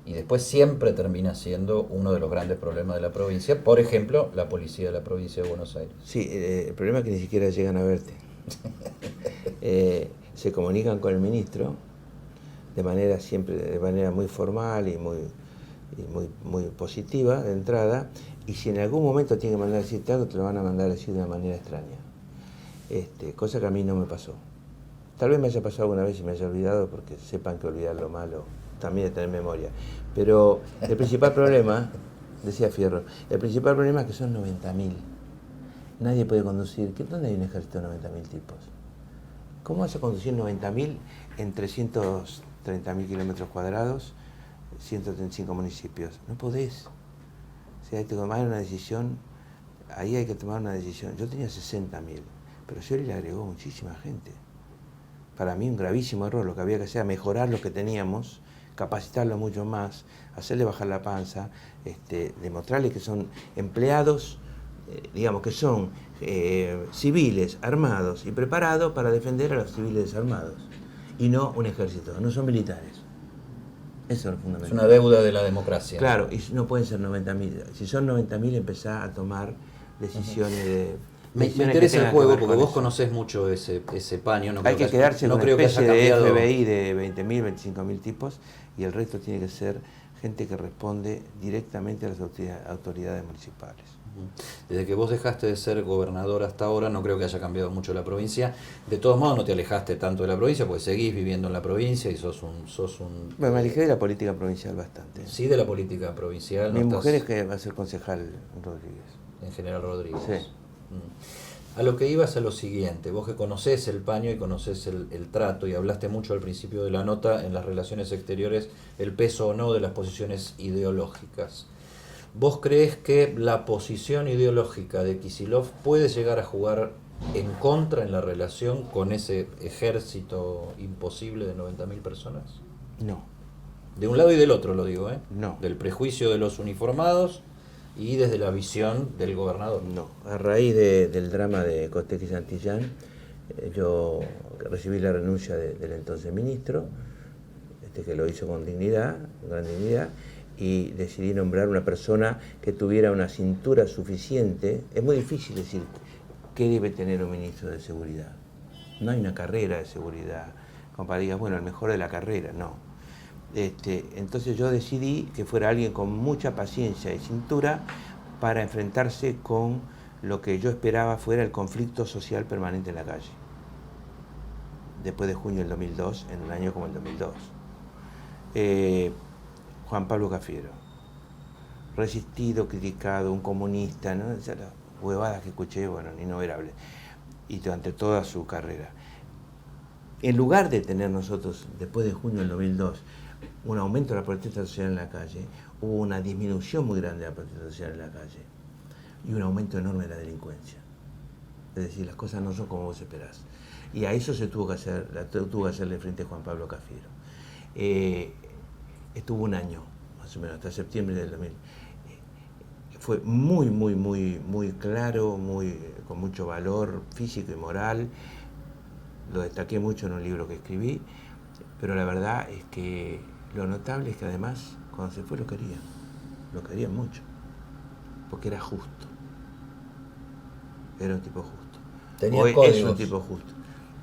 S1: Y después siempre termina siendo uno de los grandes problemas de la provincia, por ejemplo, la policía de la provincia de Buenos Aires.
S2: Sí, el problema es que ni siquiera llegan a verte. Se comunican con el ministro de manera muy formal y muy positiva de entrada, y si en algún momento tienen que mandar a decirte algo, te lo van a mandar a decir de una manera extraña. Cosa que a mí no me pasó. Tal vez me haya pasado alguna vez y me haya olvidado, porque sepan que olvidar lo malo también es tener memoria. Pero el principal problema, decía Fierro, el principal problema es que son 90.000. Nadie puede conducir. ¿Dónde hay un ejército de 90.000 tipos? ¿Cómo vas a conducir 90.000 en 330.000 kilómetros cuadrados, 135 municipios? No podés. O sea, hay que tomar una decisión, ahí hay que tomar una decisión. Yo tenía 60.000, pero Scioli le agregó muchísima gente. Para mí un gravísimo error, lo que había que hacer era mejorar lo que teníamos, capacitarlo mucho más, hacerle bajar la panza, demostrarle que son empleados, digamos que son civiles, armados y preparados para defender a los civiles desarmados, y no un ejército, no son militares. Eso es lo fundamental.
S1: Es una deuda de la democracia.
S2: Claro, y no pueden ser 90.000. Si son 90.000, empezá a tomar decisiones de...
S1: Me interesa el juego porque vos conocés mucho ese paño. No
S2: hay que quedarse con una especie
S1: de
S2: FBI de 20.000, 25.000 tipos, y el resto tiene que ser gente que responde directamente a las autoridades municipales.
S1: Desde que vos dejaste de ser gobernador hasta ahora, no creo que haya cambiado mucho la provincia. De todos modos, no te alejaste tanto de la provincia, porque seguís viviendo en la provincia y sos un
S2: Bueno, me alejé de la política provincial bastante.
S1: Sí, de la política provincial.
S2: Mi mujer es que va a ser concejal Rodríguez.
S1: En General Rodríguez.
S2: Sí.
S1: A lo que ibas a lo siguiente, vos que conocés el paño y conocés el trato, y hablaste mucho al principio de la nota en las relaciones exteriores, el peso o no de las posiciones ideológicas. ¿Vos crees que la posición ideológica de Kicillof puede llegar a jugar en contra en la relación con ese ejército imposible de 90.000 personas?
S2: No.
S1: De un lado y del otro lo digo, ¿eh?
S2: No.
S1: Del prejuicio de los uniformados y desde la visión del gobernador.
S2: No. A raíz del drama de Costec y Santillán, yo recibí la renuncia del entonces ministro, que lo hizo con dignidad, gran dignidad, y decidí nombrar una persona que tuviera una cintura suficiente. Es muy difícil decir qué debe tener un ministro de seguridad. No hay una carrera de seguridad, como para digas, bueno, el mejor de la carrera, no. Entonces yo decidí que fuera alguien con mucha paciencia y cintura para enfrentarse con lo que yo esperaba fuera el conflicto social permanente en la calle. Después de junio del 2002, en un año como el 2002. Juan Pablo Cafiero, resistido, criticado, un comunista, ¿no? Las huevadas que escuché, bueno, innumerables, y durante toda su carrera. En lugar de tener nosotros, después de junio del 2002, un aumento de la protesta social en la calle, hubo una disminución muy grande de la protesta social en la calle y un aumento enorme de la delincuencia. Es decir, las cosas no son como vos esperás. Y a eso se tuvo que hacerle frente a Juan Pablo Cafiero. Estuvo un año, más o menos, hasta septiembre del 2000. Fue muy claro, con mucho valor físico y moral. Lo destaqué mucho en un libro que escribí, pero la verdad es que lo notable es que además, cuando se fue lo querían mucho, porque era justo. Era un tipo justo.
S1: Tenía
S2: Hoy
S1: códigos.
S2: es un tipo justo.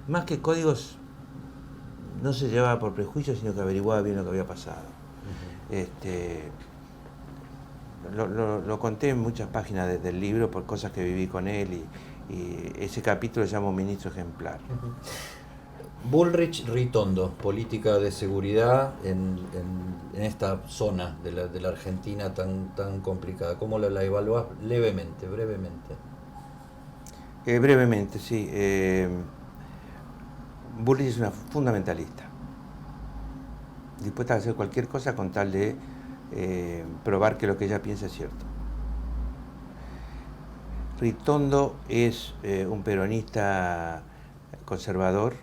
S2: Más que códigos, no se llevaba por prejuicio, sino que averiguaba bien lo que había pasado. Lo conté en muchas páginas del libro por cosas que viví con él y ese capítulo se llama Un ministro ejemplar.
S1: Bullrich Ritondo, política de seguridad en esta zona de la Argentina tan complicada. ¿Cómo la evaluás levemente, brevemente?
S2: Brevemente, sí. Bullrich es una fundamentalista, dispuesta a hacer cualquier cosa con tal de probar que lo que ella piensa es cierto. Ritondo es un peronista conservador,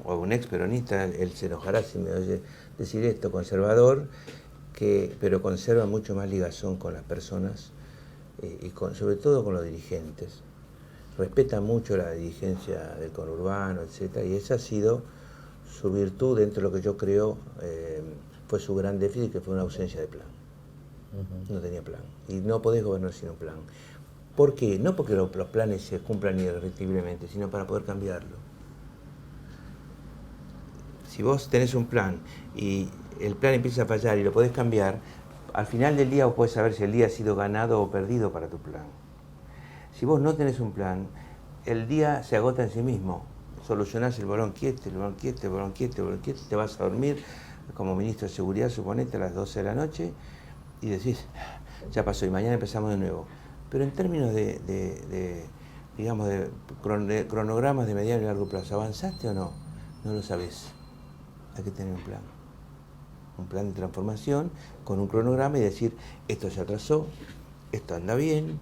S2: o un ex peronista, él se enojará si me oye decir esto, conservador, pero conserva mucho más ligazón con las personas y sobre todo con los dirigentes. Respeta mucho la dirigencia del conurbano, etc. Y esa ha sido su virtud dentro de lo que yo creo fue su gran déficit, que fue una ausencia de plan. No tenía plan. Y no podés gobernar sin un plan. ¿Por qué? No porque los planes se cumplan irreversiblemente, sino para poder cambiarlo. Si vos tenés un plan y el plan empieza a fallar y lo podés cambiar, al final del día vos podés saber si el día ha sido ganado o perdido para tu plan. Si vos no tenés un plan, el día se agota en sí mismo. Solucionás el bronquiete, te vas a dormir como ministro de Seguridad, suponete, a las 12 de la noche, y decís, ya pasó, y mañana empezamos de nuevo. Pero en términos de cronogramas de mediano y largo plazo, ¿avanzaste o no? No lo sabés. Hay que tener un plan de transformación con un cronograma y decir, esto se atrasó, esto anda bien,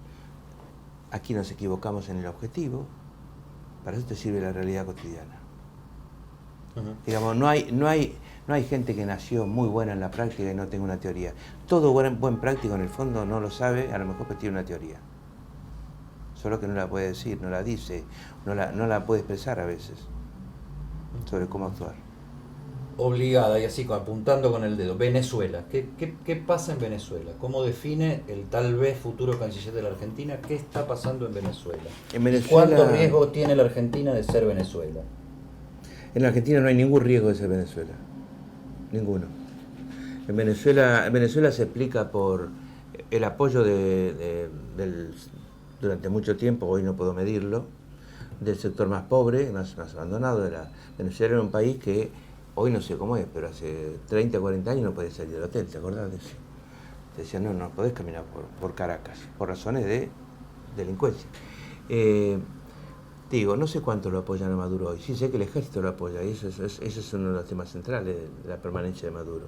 S2: aquí nos equivocamos en el objetivo. Para eso te sirve la realidad cotidiana. Digamos, no hay gente que nació muy buena en la práctica y no tenga una teoría. Todo buen práctico en el fondo no lo sabe, a lo mejor que tiene una teoría. Solo que no la puede decir, no la dice, no la puede expresar a veces sobre cómo actuar.
S1: Obligada, y así apuntando con el dedo, Venezuela. ¿Qué pasa en Venezuela? ¿Cómo define el tal vez futuro canciller de la Argentina qué está pasando en Venezuela?
S2: En Venezuela,
S1: ¿cuánto riesgo tiene la Argentina de ser Venezuela?
S2: En la Argentina no hay ningún riesgo de ser Venezuela. Ninguno. En Venezuela se explica por el apoyo durante mucho tiempo, hoy no puedo medirlo, del sector más pobre, más abandonado. Venezuela era un país que hoy no sé cómo es, pero hace 30, 40 años no podías salir del hotel, ¿te acordás de eso? Te decían, no podés caminar por Caracas, por razones de delincuencia. Digo, no sé cuánto lo apoyan a Maduro hoy, sí sé que el ejército lo apoya, y ese es uno de los temas centrales de la permanencia de Maduro.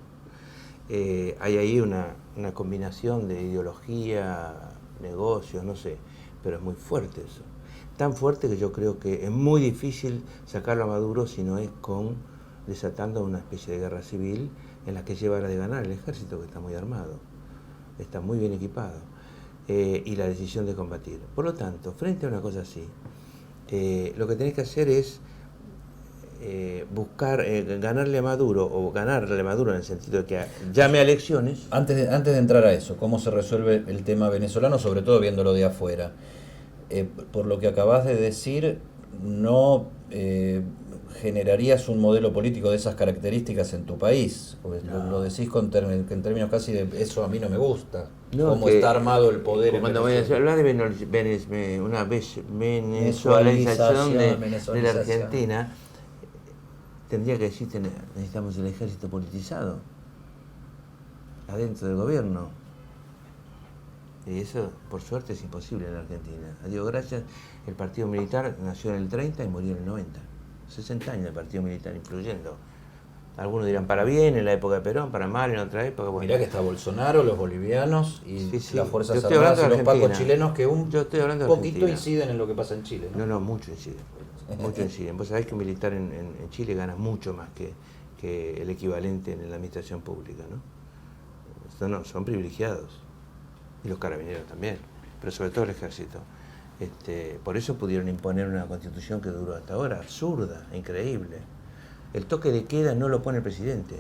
S2: Hay ahí una combinación de ideología, negocios, no sé, pero es muy fuerte eso. tan fuerte que yo creo que es muy difícil sacarlo a Maduro si no es desatando una especie de guerra civil en la que lleva de ganar el ejército, que está muy armado, está muy bien equipado, y la decisión de combatir. Por lo tanto, frente a una cosa así, lo que tenés que hacer es buscar ganarle a Maduro, o ganarle a Maduro en el sentido de que llame a elecciones.
S1: Antes de entrar a eso, ¿cómo se resuelve el tema venezolano, sobre todo viéndolo de afuera? Por lo que acabas de decir, no generarías un modelo político de esas características en tu país. No. Lo decís en términos casi de eso a mí no me gusta. No, cómo está armado el poder.
S2: Cuando voy a hablar de una venezualización de la Argentina, tendría que decir que necesitamos el ejército politizado adentro del gobierno. Y eso, por suerte, es imposible en la Argentina. A Dios gracias, el partido militar nació en el 30 y murió en el 90. 60 años el partido militar influyendo. Algunos dirán para bien en la época de Perón, para mal en otra época. Bueno.
S1: Mirá que está Bolsonaro, los bolivianos y las fuerzas armadas y los pacos chilenos que poquito inciden en lo que pasa en Chile.
S2: No, mucho inciden. Mucho inciden. Vos sabés que un militar en Chile gana mucho más que el equivalente en la administración pública, ¿no? Son privilegiados. Y los carabineros también, pero sobre todo el ejército. Por eso pudieron imponer una constitución que duró hasta ahora, absurda, increíble. El toque de queda no lo pone el presidente.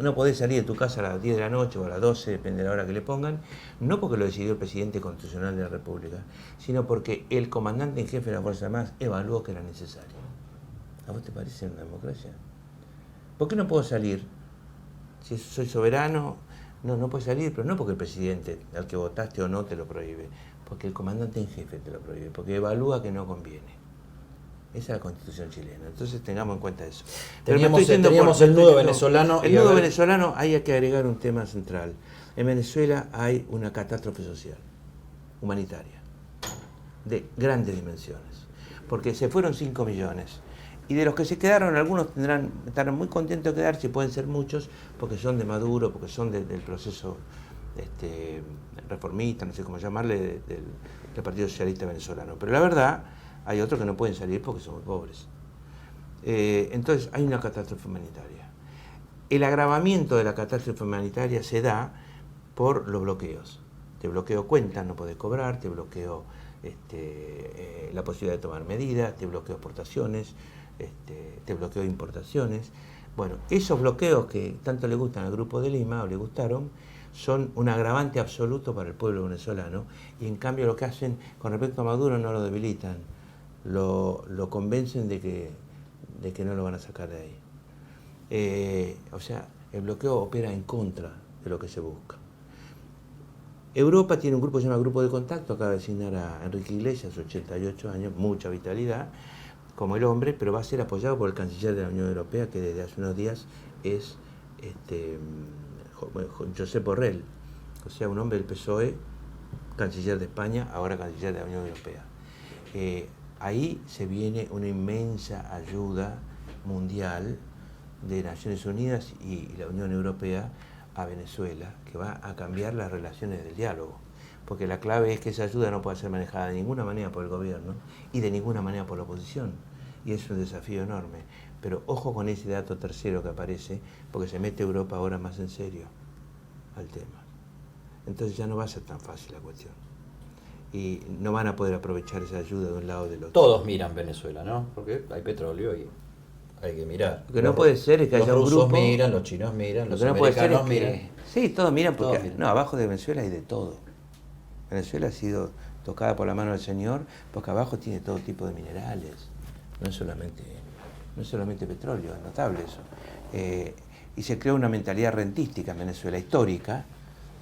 S2: No podés salir de tu casa a las 10 de la noche o a las 12, depende de la hora que le pongan, no porque lo decidió el presidente constitucional de la República, sino porque el comandante en jefe de la Fuerza Armada evaluó que era necesario. ¿A vos te parece una democracia? ¿Por qué no puedo salir? Si soy soberano, no puedes salir, pero no porque el presidente al que votaste o no te lo prohíbe, porque el comandante en jefe te lo prohíbe, porque evalúa que no conviene. Esa es la Constitución chilena. Entonces tengamos en cuenta eso.
S1: Teníamos el nudo venezolano.
S2: El nudo venezolano, hay que agregar un tema central. En Venezuela hay una catástrofe social, humanitaria, de grandes dimensiones, porque se fueron 5 millones. Y de los que se quedaron, algunos estarán muy contentos de quedarse, pueden ser muchos, porque son de Maduro, porque son del proceso reformista, no sé cómo llamarle, del Partido Socialista Venezolano. Pero la verdad, hay otros que no pueden salir porque son muy pobres. Entonces, hay una catástrofe humanitaria. El agravamiento de la catástrofe humanitaria se da por los bloqueos. Te bloqueo cuentas, no podés cobrar, te bloqueo la posibilidad de tomar medidas, te bloqueo exportaciones, te bloqueo importaciones. Bueno, esos bloqueos que tanto le gustan al Grupo de Lima, o le gustaron, son un agravante absoluto para el pueblo venezolano, y en cambio lo que hacen con respecto a Maduro no lo debilitan, lo convencen de que no lo van a sacar de ahí. O sea, el bloqueo opera en contra de lo que se busca. Europa tiene un grupo que se llama Grupo de Contacto, acaba de designar a Enrique Iglesias, 88 años, mucha vitalidad, como el hombre, pero va a ser apoyado por el canciller de la Unión Europea, que desde hace unos días es Josep Borrell, o sea, un hombre del PSOE, canciller de España, ahora canciller de la Unión Europea. Ahí se viene una inmensa ayuda mundial de Naciones Unidas y la Unión Europea a Venezuela, que va a cambiar las relaciones del diálogo, porque la clave es que esa ayuda no puede ser manejada de ninguna manera por el gobierno y de ninguna manera por la oposición, y es un desafío enorme. Pero ojo con ese dato tercero que aparece, porque se mete Europa ahora más en serio al tema. Entonces ya no va a ser tan fácil la cuestión, y no van a poder aprovechar esa ayuda de un lado o del otro.
S1: Todos miran Venezuela, ¿no? Porque hay petróleo y hay que mirar.
S2: Lo que no puede ser es que haya un grupo...
S1: Los rusos miran, los chinos miran, los americanos miran.
S2: Sí, todos miran, porque no, abajo de Venezuela hay de todo. Venezuela ha sido tocada por la mano del Señor, porque abajo tiene todo tipo de minerales, no es solamente petróleo, es notable eso. Y se creó una mentalidad rentística en Venezuela, histórica.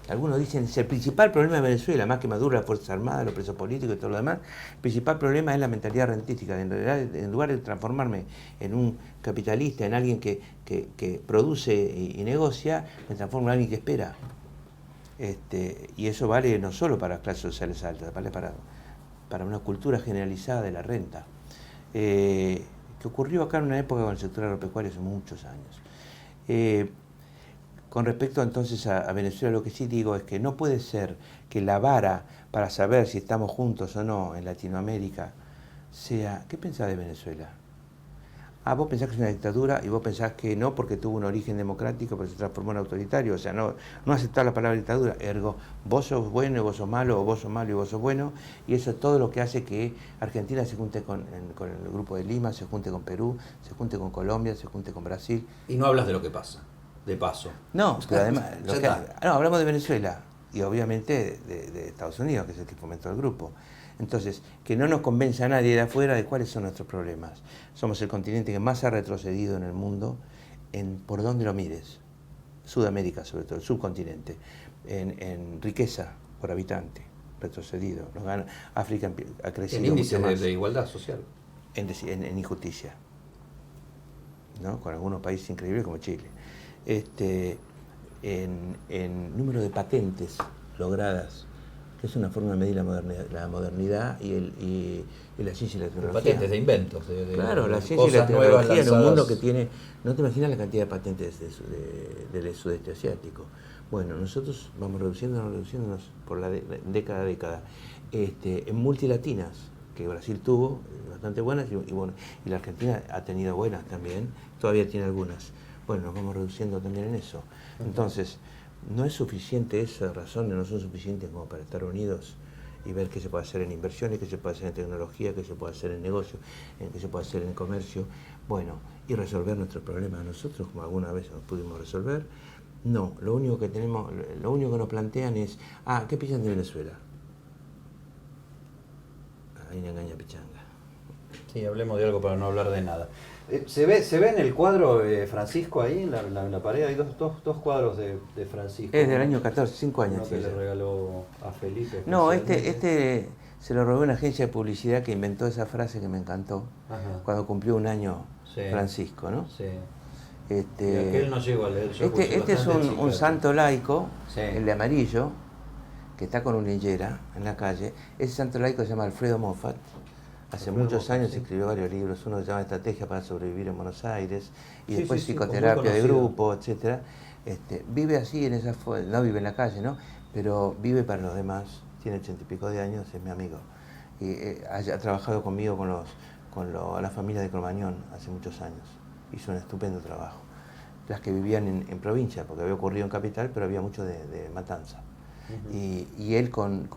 S2: Algunos dicen que el principal problema de Venezuela, más que Maduro, las Fuerzas Armadas, los presos políticos y todo lo demás, el principal problema es la mentalidad rentística. En realidad, en lugar de transformarme en un capitalista, en alguien que produce y negocia, me transformo en alguien que espera. Y eso vale no solo para las clases sociales altas, vale para una cultura generalizada de la renta, que ocurrió acá en una época con el sector agropecuario hace muchos años. Con respecto entonces a Venezuela, lo que sí digo es que no puede ser que la vara para saber si estamos juntos o no en Latinoamérica sea, ¿qué pensás de Venezuela? Ah, vos pensás que es una dictadura y vos pensás que no porque tuvo un origen democrático, pero se transformó en autoritario. O sea, no aceptar la palabra dictadura. Ergo, vos sos bueno y vos sos malo, o vos sos malo y vos sos bueno. Y eso es todo lo que hace que Argentina se junte con el Grupo de Lima, se junte con Perú, se junte con Colombia, se junte con Brasil.
S1: Y no hablas de lo que pasa, de paso.
S2: No, pero además,
S1: Ya
S2: hablamos de Venezuela y obviamente de Estados Unidos, que es el que fomentó el grupo. Entonces, que no nos convence a nadie de afuera de cuáles son nuestros problemas. Somos el continente que más ha retrocedido en el mundo, por donde lo mires. Sudamérica, sobre todo, el subcontinente. En riqueza por habitante, retrocedido. África ha crecido
S1: en índice
S2: mucho más.
S1: de igualdad social.
S2: En injusticia, ¿no? Con algunos países increíbles como Chile. En número de patentes logradas, que es una forma de medir la modernidad y la ciencia y la tecnología.
S1: Patentes de inventos.
S2: Claro, la ciencia y la tecnología en un mundo que tiene... No te imaginas la cantidad de patentes del sudeste asiático. Bueno, nosotros vamos reduciéndonos por la década a década. En multilatinas, que Brasil tuvo bastante buenas y la Argentina ha tenido buenas también, todavía tiene algunas. Bueno, nos vamos reduciendo también en eso. Entonces, no es suficiente, esas razones no son suficientes como para estar unidos y ver qué se puede hacer en inversiones, qué se puede hacer en tecnología, qué se puede hacer en negocio, qué se puede hacer en comercio, bueno, y resolver nuestros problemas nosotros, como alguna vez nos pudimos resolver. No, lo único que nos plantean es, ¿qué piensan de Venezuela? Hay una engaña pichanga.
S1: Sí, hablemos de algo para no hablar de nada. ¿Se ve en el cuadro Francisco ahí, en la pared? Hay dos cuadros de Francisco.
S2: Es del año 14, 5 años.
S1: Uno que le regaló a Felipe.
S2: No, este se lo robó una agencia de publicidad que inventó esa frase que me encantó.
S1: Ajá.
S2: Cuando cumplió un año,
S1: Sí.
S2: Francisco, ¿no?
S1: Sí. Y aquel no llegó a leer.
S2: Este es un santo laico,
S1: sí.
S2: El de amarillo, que está con una lillera en la calle. Ese santo laico se llama Alfredo Moffat. Hace muchos años escribió varios libros, uno se llama Estrategia para sobrevivir en Buenos Aires, y después psicoterapia de grupo, etc. Vive así, no vive en la calle, ¿no? Pero vive para los demás, tiene 80 y pico de años, es mi amigo. Y ha trabajado conmigo con la familia de Cromañón hace muchos años. Hizo un estupendo trabajo. Las que vivían en provincia, porque había ocurrido en capital, pero había mucho de Matanza. Y él con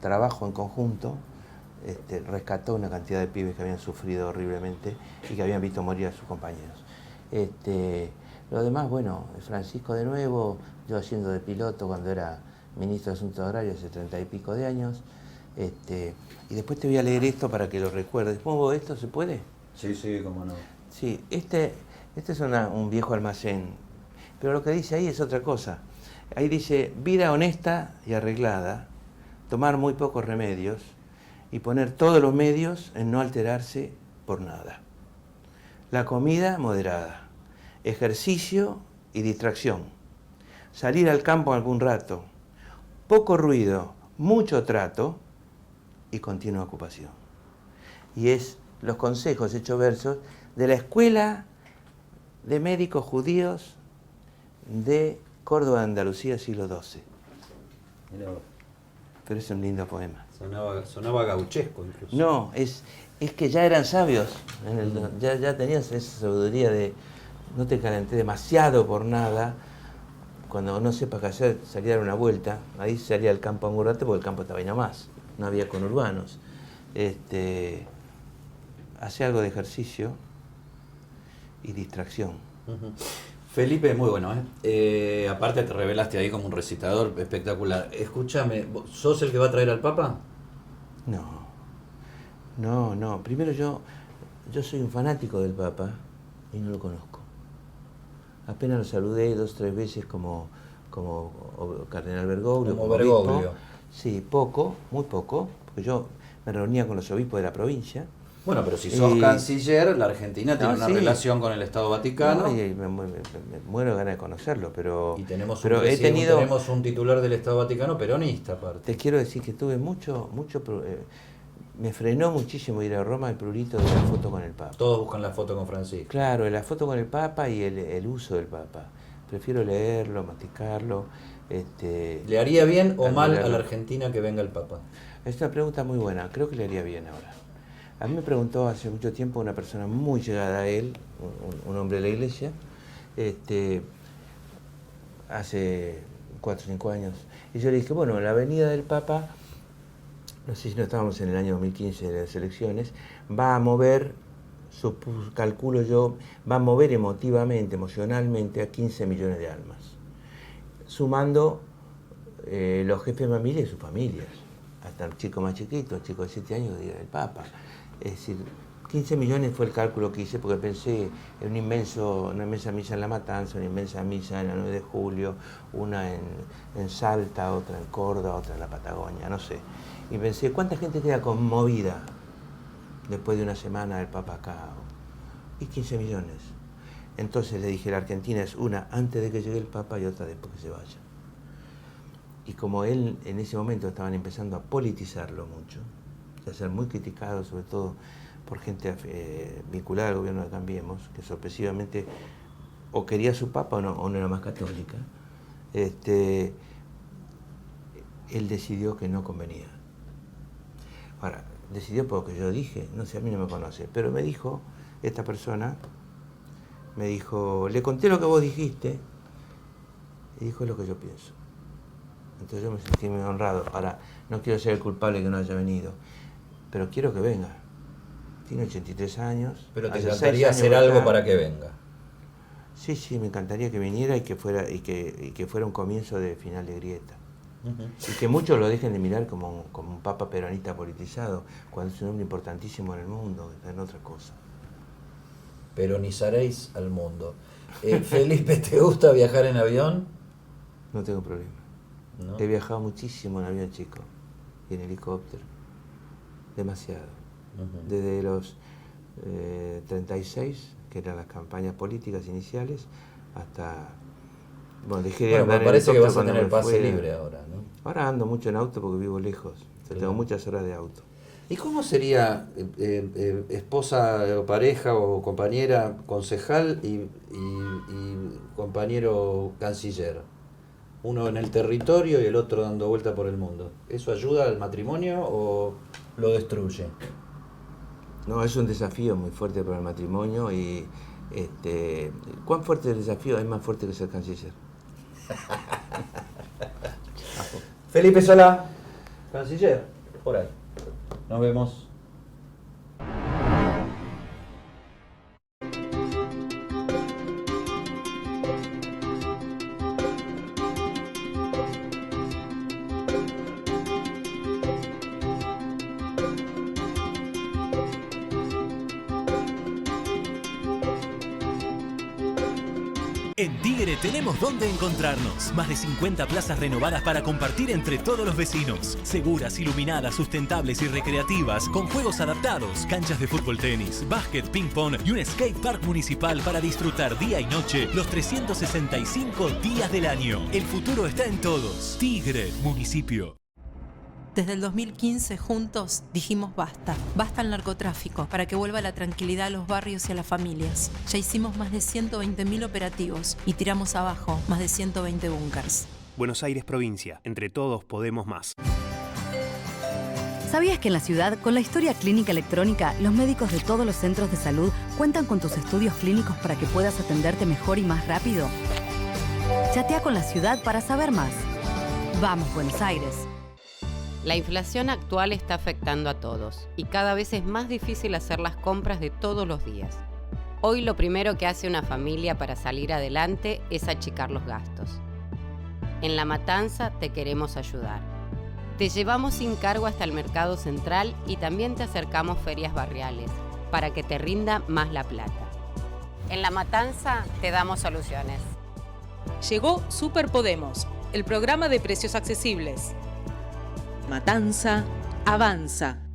S2: trabajo en conjunto, rescató una cantidad de pibes que habían sufrido horriblemente y que habían visto morir a sus compañeros. Lo demás, bueno, Francisco de nuevo, yo haciendo de piloto cuando era ministro de Asuntos Agrarios hace 30 y pico de años. Y después te voy a leer esto para que lo recuerdes. ¿Pongo esto? ¿Se puede?
S1: Sí, cómo no.
S2: Sí, este es un viejo almacén, pero lo que dice ahí es otra cosa. Ahí dice, vida honesta y arreglada, tomar muy pocos remedios, y poner todos los medios en no alterarse por nada. La comida moderada, ejercicio y distracción, salir al campo algún rato, poco ruido, mucho trato y continua ocupación. Y es los consejos hechos versos de la Escuela de Médicos Judíos de Córdoba, Andalucía, siglo XII. Pero es un lindo poema.
S1: Sonaba gauchesco incluso.
S2: No, es que ya eran sabios, ya tenías esa sabiduría de no te calenté demasiado por nada, cuando no sepas qué hacer, salir a dar una vuelta, ahí salía al campo a un rato porque el campo estaba ahí nomás, no había conurbanos. Hace algo de ejercicio y distracción.
S1: Felipe, muy bueno, aparte te revelaste ahí como un recitador espectacular. Escúchame, ¿sos el que va a traer al Papa?
S2: No. Primero yo soy un fanático del Papa y no lo conozco. Apenas lo saludé 2 o 3 veces como cardenal Bergoglio.
S1: Como Bergoglio.
S2: Obispo. Sí, muy poco, porque yo me reunía con los obispos de la provincia.
S1: Bueno, pero si sos canciller, la Argentina tiene una relación con el Estado Vaticano.
S2: Y me muero de ganas de conocerlo, pero...
S1: Y tenemos
S2: tenemos
S1: un titular del Estado Vaticano peronista, aparte.
S2: Te quiero decir que tuve me frenó muchísimo ir a Roma el prurito de la foto con el Papa.
S1: Todos buscan la foto con Francisco.
S2: Claro, la foto con el Papa y el uso del Papa. Prefiero leerlo, masticarlo.
S1: ¿Le haría bien o mal a la Argentina que venga el Papa?
S2: Es una pregunta muy buena, creo que le haría bien ahora. A mí me preguntó hace mucho tiempo una persona muy llegada a él, un hombre de la iglesia, hace 4 o 5 años. Y yo le dije, bueno, la venida del Papa, no sé si no estábamos en el año 2015 de las elecciones, va a mover, calculo yo, va a mover emotivamente, emocionalmente a 15 millones de almas, sumando los jefes de familia y sus familias, hasta el chico más chiquito, el chico de 7 años, día del Papa. Es decir, 15 millones fue el cálculo que hice porque pensé en una inmensa misa en La Matanza, una inmensa misa en la 9 de julio, una en Salta, otra en Córdoba, otra en la Patagonia, no sé. Y pensé, ¿cuánta gente queda conmovida después de una semana del Papa acá? Y 15 millones. Entonces le dije, la Argentina es una antes de que llegue el Papa y otra después que se vaya. Y como él en ese momento estaban empezando a politizarlo mucho, a ser muy criticado, sobre todo por gente vinculada al gobierno de Cambiemos, que sorpresivamente o quería a su Papa o no era más católica, él decidió que no convenía. Ahora, decidió porque yo dije, no sé, a mí no me conoce, pero me dijo, esta persona, me dijo, le conté lo que vos dijiste, y dijo lo que yo pienso. Entonces yo me sentí muy honrado. Ahora, no quiero ser el culpable que no haya venido, pero quiero que venga. Tiene 83 años.
S1: Pero te encantaría hacer algo para que venga.
S2: Sí, me encantaría que viniera y que fuera un comienzo de final de grieta. Y que muchos lo dejen de mirar como un papa peronista politizado, cuando es un hombre importantísimo en el mundo, está en otra cosa.
S1: Peronizaréis al mundo. Felipe, ¿te gusta viajar en avión?
S2: No tengo problema. ¿No? He viajado muchísimo en avión chico y en helicóptero. Demasiado. Desde los 36, que eran las campañas políticas iniciales, hasta... Bueno, dejé de andar
S1: me parece que vas a
S2: tener
S1: tener pase libre ahora, ¿no?
S2: Ahora ando mucho en auto porque vivo lejos. Claro. Tengo muchas horas de auto.
S1: ¿Y cómo sería esposa o pareja o compañera concejal y compañero canciller? Uno en el territorio y el otro dando vuelta por el mundo. ¿Eso ayuda al matrimonio o lo destruye?
S2: No, es un desafío muy fuerte para el matrimonio y ¿cuán fuerte es el desafío? Es más fuerte que ser canciller.
S1: Felipe Solá, canciller, por ahí. Nos vemos.
S3: En Tigre tenemos dónde encontrarnos. Más de 50 plazas renovadas para compartir entre todos los vecinos. Seguras, iluminadas, sustentables y recreativas, con juegos adaptados, canchas de fútbol, tenis, básquet, ping-pong y un skate park municipal para disfrutar día y noche los 365 días del año. El futuro está en todos. Tigre, municipio.
S4: Desde el 2015, juntos, dijimos basta. Basta al narcotráfico, para que vuelva la tranquilidad a los barrios y a las familias. Ya hicimos más de 120.000 operativos y tiramos abajo más de 120 búnkers.
S5: Buenos Aires, provincia. Entre todos podemos más.
S6: ¿Sabías que en la ciudad, con la historia clínica electrónica, los médicos de todos los centros de salud cuentan con tus estudios clínicos para que puedas atenderte mejor y más rápido? Chatea con la ciudad para saber más. Vamos, Buenos Aires.
S7: La inflación actual está afectando a todos y cada vez es más difícil hacer las compras de todos los días. Hoy lo primero que hace una familia para salir adelante es achicar los gastos. En La Matanza te queremos ayudar. Te llevamos sin cargo hasta el mercado central y también te acercamos ferias barriales para que te rinda más la plata. En La Matanza te damos soluciones.
S8: Llegó Super Podemos, el programa de precios accesibles. Matanza avanza.